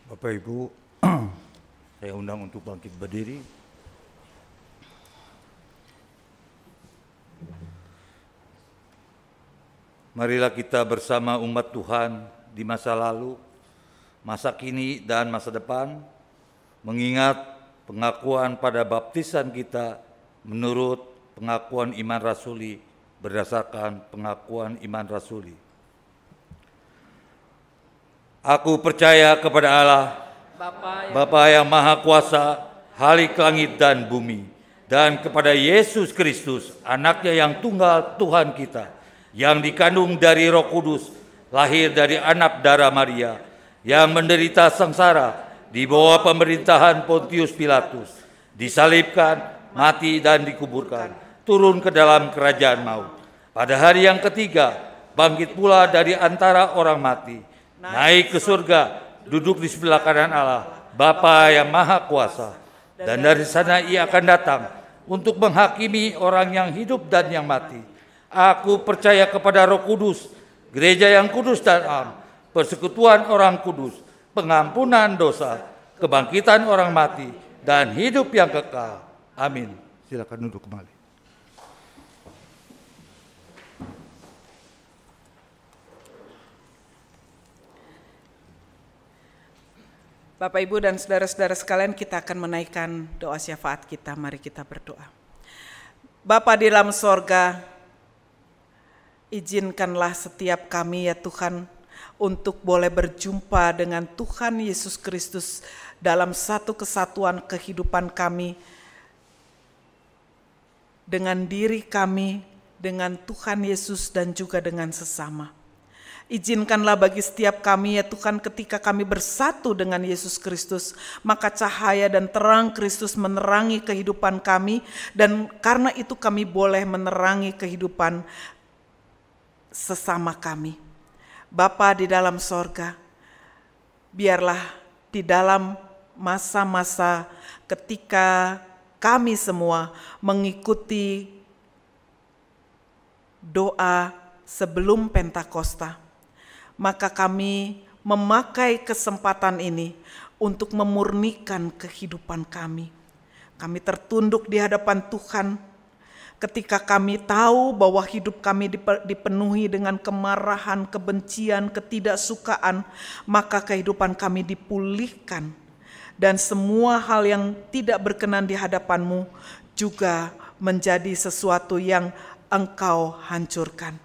S4: Bapak Ibu, saya undang untuk bangkit berdiri. Marilah kita bersama umat Tuhan di masa lalu, masa kini, dan masa depan, mengingat pengakuan pada baptisan kita menurut pengakuan iman rasuli berdasarkan pengakuan iman rasuli. Aku percaya kepada Allah, Bapa yang Maha Kuasa, Khalik langit dan bumi, dan kepada Yesus Kristus, anaknya yang tunggal Tuhan kita, yang dikandung dari Roh Kudus, lahir dari anak darah Maria, yang menderita sengsara di bawah pemerintahan Pontius Pilatus, disalibkan, mati dan dikuburkan, turun ke dalam kerajaan maut. Pada hari yang ketiga, bangkit pula dari antara orang mati, naik ke surga, duduk di sebelah kanan Allah, Bapa yang Maha Kuasa. Dan dari sana ia akan datang untuk menghakimi orang yang hidup dan yang mati. Aku percaya kepada Roh Kudus, gereja yang kudus dan am, persekutuan orang kudus, pengampunan dosa, kebangkitan orang mati, dan hidup yang kekal. Amin. Silakan duduk kembali.
S2: Bapak, Ibu, dan saudara-saudara sekalian, kita akan menaikkan doa syafaat kita. Mari kita berdoa. Bapa di dalam sorga, izinkanlah setiap kami ya Tuhan untuk boleh berjumpa dengan Tuhan Yesus Kristus dalam satu kesatuan kehidupan kami dengan diri kami, dengan Tuhan Yesus dan juga dengan sesama. Izinkanlah bagi setiap kami ya Tuhan, ketika kami bersatu dengan Yesus Kristus, maka cahaya dan terang Kristus menerangi kehidupan kami, dan karena itu kami boleh menerangi kehidupan sesama kami. Bapa di dalam sorga, biarlah di dalam masa-masa ketika kami semua mengikuti doa sebelum Pentakosta, maka kami memakai kesempatan ini untuk memurnikan kehidupan kami. Kami tertunduk di hadapan Tuhan ketika kami tahu bahwa hidup kami dipenuhi dengan kemarahan, kebencian, ketidaksukaan, maka kehidupan kami dipulihkan. Dan semua hal yang tidak berkenan di hadapan-Mu juga menjadi sesuatu yang Engkau hancurkan.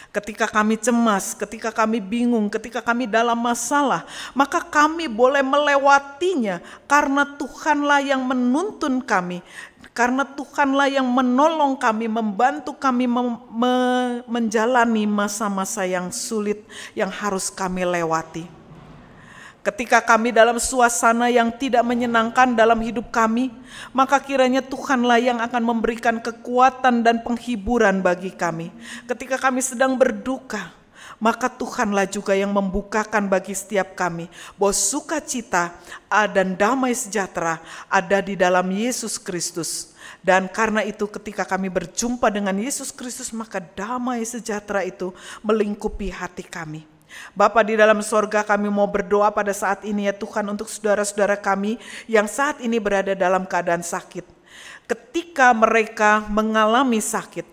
S2: Ketika kami cemas, ketika kami bingung, ketika kami dalam masalah, maka kami boleh melewatinya karena Tuhanlah yang menuntun kami, karena Tuhanlah yang menolong kami, membantu kami menjalani masa-masa yang sulit yang harus kami lewati. Ketika kami dalam suasana yang tidak menyenangkan dalam hidup kami, maka kiranya Tuhanlah yang akan memberikan kekuatan dan penghiburan bagi kami. Ketika kami sedang berduka, maka Tuhanlah juga yang membukakan bagi setiap kami bahwa sukacita dan damai sejahtera ada di dalam Yesus Kristus. Dan karena itu ketika kami berjumpa dengan Yesus Kristus, maka damai sejahtera itu melingkupi hati kami. Bapa di dalam sorga, kami mau berdoa pada saat ini ya Tuhan untuk saudara-saudara kami yang saat ini berada dalam keadaan sakit. Ketika mereka mengalami sakit,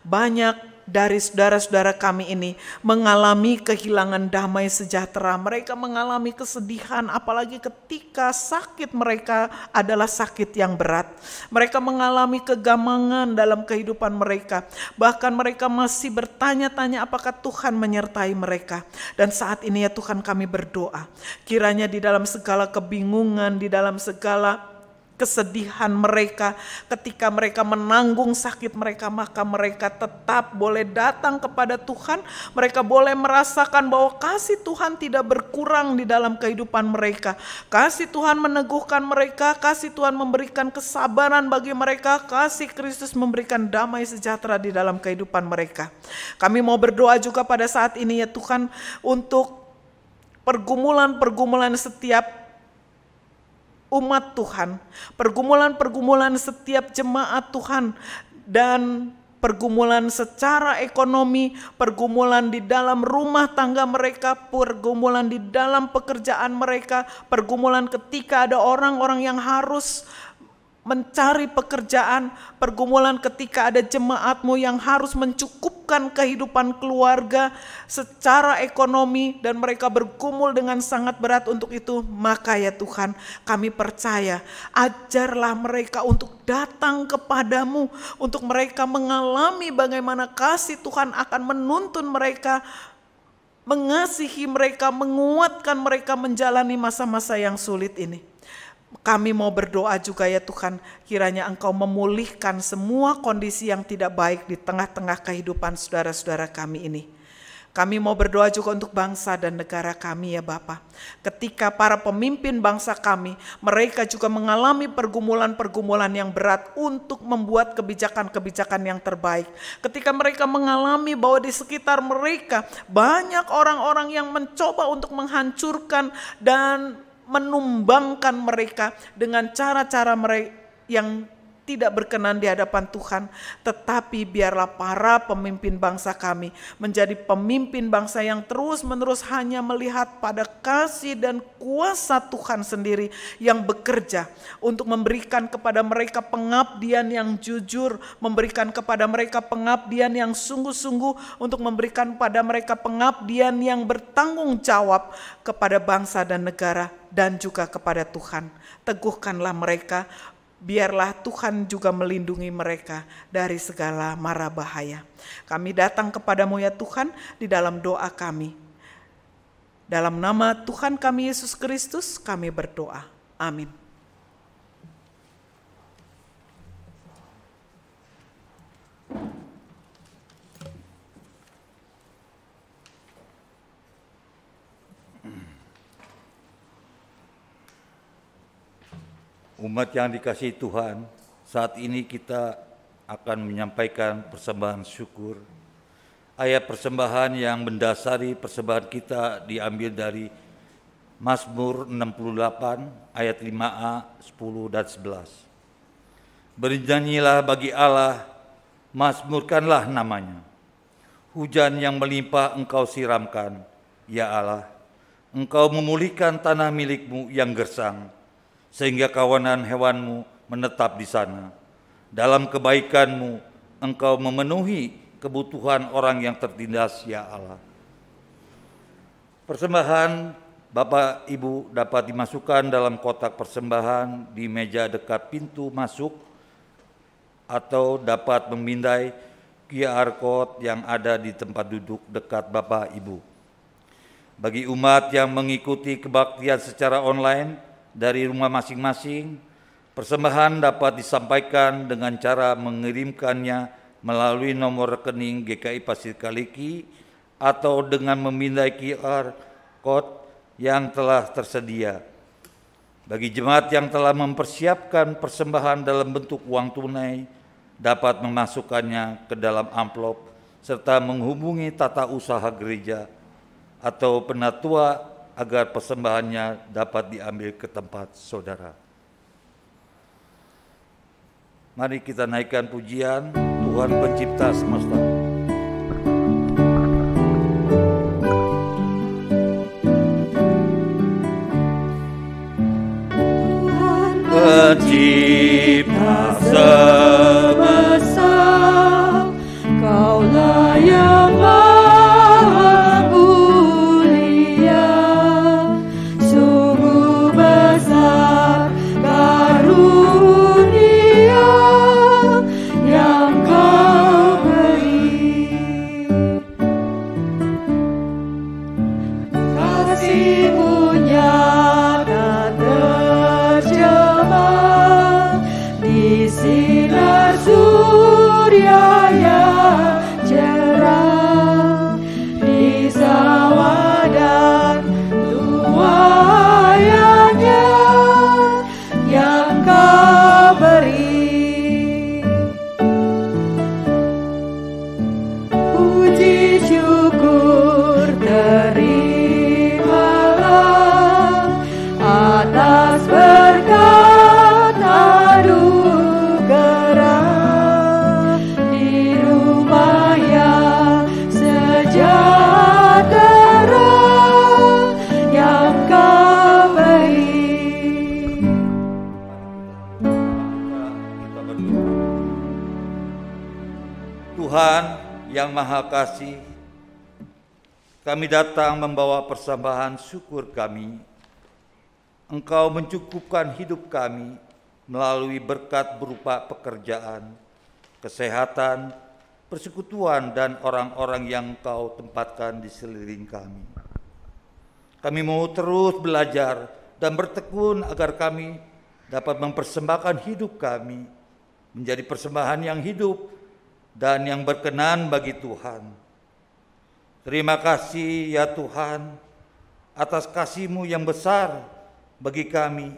S2: banyak dari saudara-saudara kami ini mengalami kehilangan damai sejahtera. Mereka mengalami kesedihan, apalagi ketika sakit mereka adalah sakit yang berat. Mereka mengalami kegamangan dalam kehidupan mereka. Bahkan mereka masih bertanya-tanya apakah Tuhan menyertai mereka. Dan saat ini ya Tuhan, kami berdoa, kiranya di dalam segala kebingungan, di dalam segala kesedihan mereka, ketika mereka menanggung sakit mereka, maka mereka tetap boleh datang kepada Tuhan. Mereka boleh merasakan bahwa kasih Tuhan tidak berkurang di dalam kehidupan mereka. Kasih Tuhan meneguhkan mereka, kasih Tuhan memberikan kesabaran bagi mereka, kasih Kristus memberikan damai sejahtera di dalam kehidupan mereka. Kami mau berdoa juga pada saat ini ya Tuhan, untuk pergumulan-pergumulan setiap umat Tuhan, pergumulan-pergumulan setiap jemaat Tuhan, dan pergumulan secara ekonomi, pergumulan di dalam rumah tangga mereka, pergumulan di dalam pekerjaan mereka, pergumulan ketika ada orang-orang yang harus mencari pekerjaan, pergumulan ketika ada jemaat-Mu yang harus mencukupkan kehidupan keluarga secara ekonomi dan mereka bergumul dengan sangat berat untuk itu. Maka ya Tuhan, kami percaya, ajarlah mereka untuk datang kepadamu, untuk mereka mengalami bagaimana kasih Tuhan akan menuntun mereka, mengasihi mereka, menguatkan mereka menjalani masa-masa yang sulit ini. Kami mau berdoa juga ya Tuhan, kiranya Engkau memulihkan semua kondisi yang tidak baik di tengah-tengah kehidupan saudara-saudara kami ini. Kami mau berdoa juga untuk bangsa dan negara kami ya Bapa. Ketika para pemimpin bangsa kami, mereka juga mengalami pergumulan-pergumulan yang berat untuk membuat kebijakan-kebijakan yang terbaik. Ketika mereka mengalami bahwa di sekitar mereka banyak orang-orang yang mencoba untuk menghancurkan dan menumbangkan mereka dengan cara-cara mereka yang tidak berkenan di hadapan Tuhan. Tetapi biarlah para pemimpin bangsa kami menjadi pemimpin bangsa yang terus-menerus hanya melihat pada kasih dan kuasa Tuhan sendiri yang bekerja untuk memberikan kepada mereka pengabdian yang jujur, memberikan kepada mereka pengabdian yang sungguh-sungguh, untuk memberikan pada mereka pengabdian yang bertanggung jawab kepada bangsa dan negara dan juga kepada Tuhan. Teguhkanlah mereka. Biarlah Tuhan juga melindungi mereka dari segala mara bahaya. Kami datang kepadamu ya Tuhan di dalam doa kami. Dalam nama Tuhan kami Yesus Kristus kami berdoa. Amin.
S4: Umat yang dikasihi Tuhan, saat ini kita akan menyampaikan persembahan syukur. Ayat persembahan yang mendasari persembahan kita diambil dari Mazmur 68 ayat 5a, 10 dan 11. Bernyanyilah bagi Allah, mazmurkanlah namanya. Hujan yang melimpah engkau siramkan, ya Allah. Engkau memulihkan tanah milikmu yang gersang, sehingga kawanan hewanmu menetap di sana. Dalam kebaikanmu engkau memenuhi kebutuhan orang yang tertindas, ya Allah. Persembahan Bapak Ibu dapat dimasukkan dalam kotak persembahan di meja dekat pintu masuk atau dapat memindai QR code yang ada di tempat duduk dekat Bapak Ibu. Bagi umat yang mengikuti kebaktian secara online dari rumah masing-masing, persembahan dapat disampaikan dengan cara mengirimkannya melalui nomor rekening GKI Pasir Kaliki atau dengan memindai QR code yang telah tersedia. Bagi jemaat yang telah mempersiapkan persembahan dalam bentuk uang tunai, dapat memasukkannya ke dalam amplop serta menghubungi tata usaha gereja atau penatua agar persembahannya dapat diambil ke tempat saudara. Mari kita naikkan pujian Tuhan Pencipta semesta.
S3: Pencipta semesta, Kaulah yang Maha Mulia, sungguh besar karunia yang Kau beri. Kasih-Mu nyata tercemar di sinar surya yang cerah, di sawah dan tuaiannya yang Kau beri. Puji syukur terimalah atas berkat anugerah di rumah yang sejahtera yang Kau beri.
S4: Kita berdoa. Tuhan yang Maha Kasih, kami datang membawa persembahan syukur kami. Engkau mencukupkan hidup kami melalui berkat berupa pekerjaan, kesehatan, persekutuan, dan orang-orang yang Engkau tempatkan di sekeliling kami. Kami mau terus belajar dan bertekun agar kami dapat mempersembahkan hidup kami menjadi persembahan yang hidup dan yang berkenan bagi Tuhan. Terima kasih ya Tuhan atas kasih-Mu yang besar bagi kami,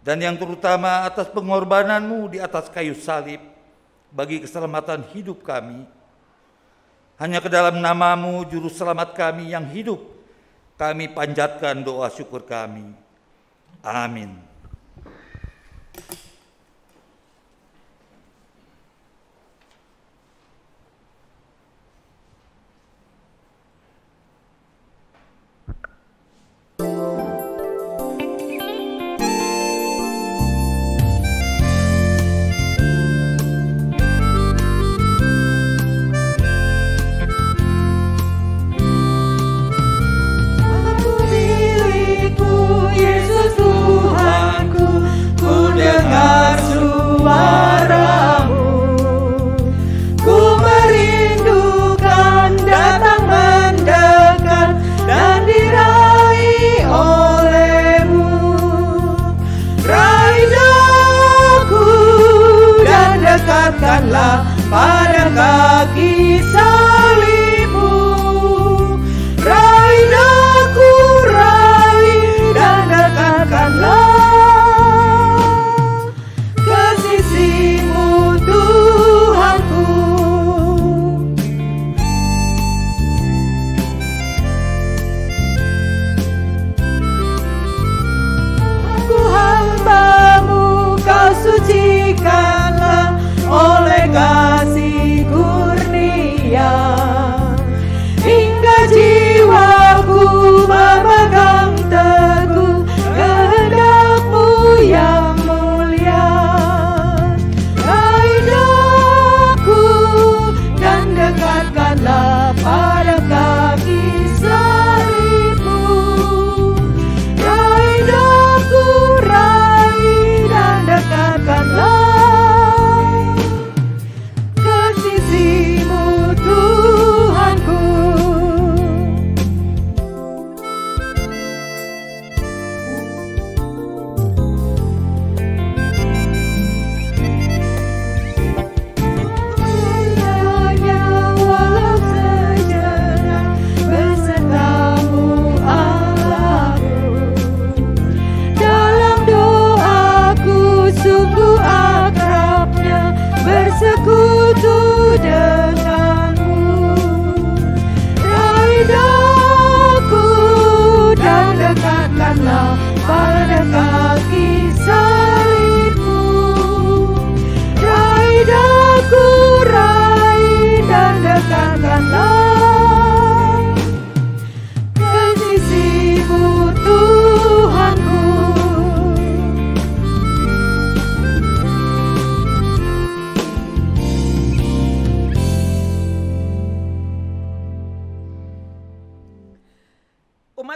S4: dan yang terutama atas pengorbanan-Mu di atas kayu salib bagi keselamatan hidup kami. Hanya ke dalam nama-Mu Juru Selamat kami yang hidup, kami panjatkan doa syukur kami. Amin.
S3: Aku milikmu, Yesus Tuhanku, ku dengar suara-Mu. Ku merindukan datang mendekat dan diraih oleh-Mu. Raih aku dan dekatkanlah pada kaki salib-Mu. Raih aku, raih dan dekatkanlah.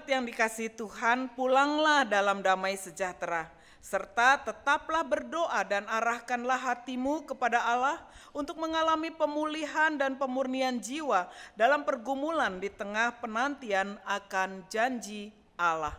S2: Jemaat yang dikasihi Tuhan, pulanglah dalam damai sejahtera, serta tetaplah berdoa dan arahkanlah hatimu kepada Allah untuk mengalami pemulihan dan pemurnian jiwa dalam pergumulan di tengah penantian akan janji Allah.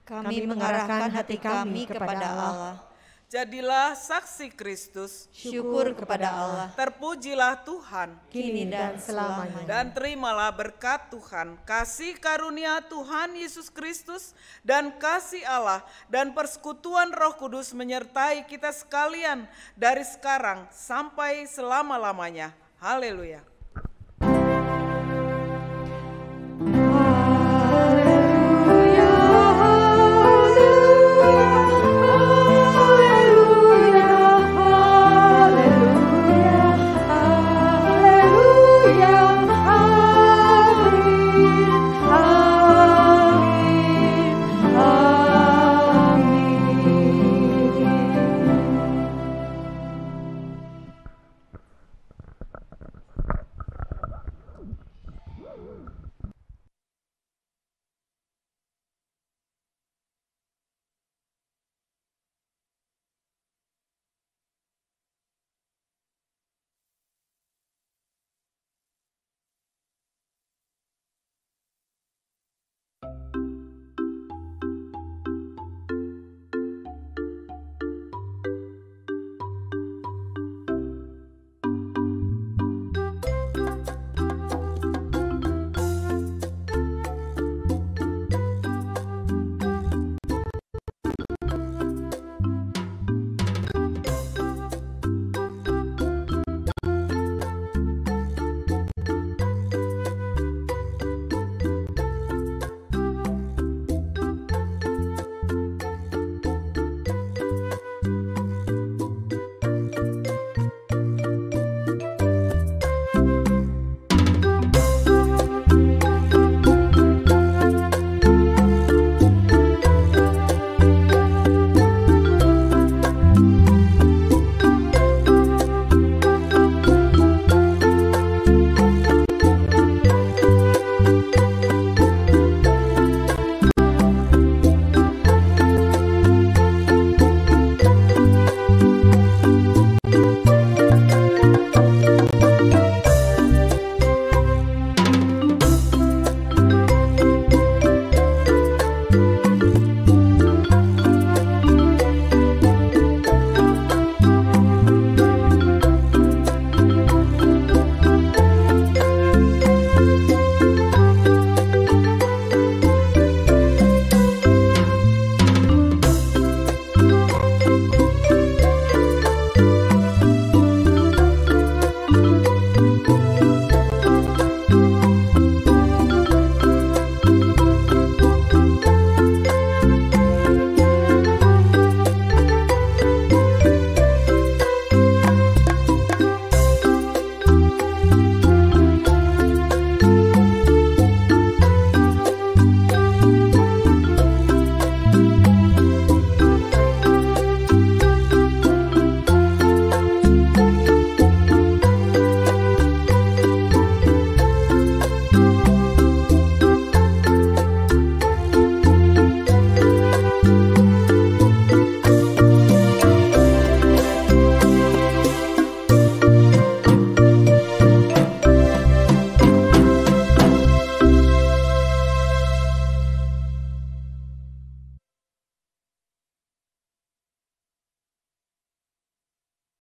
S5: Kami mengarahkan hati kami kepada Allah.
S2: Jadilah saksi Kristus,
S5: Syukur kepada Allah,
S2: terpujilah Tuhan,
S5: kini dan selamanya.
S2: dan terimalah berkat Tuhan, kasih karunia Tuhan Yesus Kristus, dan kasih Allah, dan persekutuan Roh Kudus menyertai kita sekalian dari sekarang sampai selama-lamanya. Haleluya.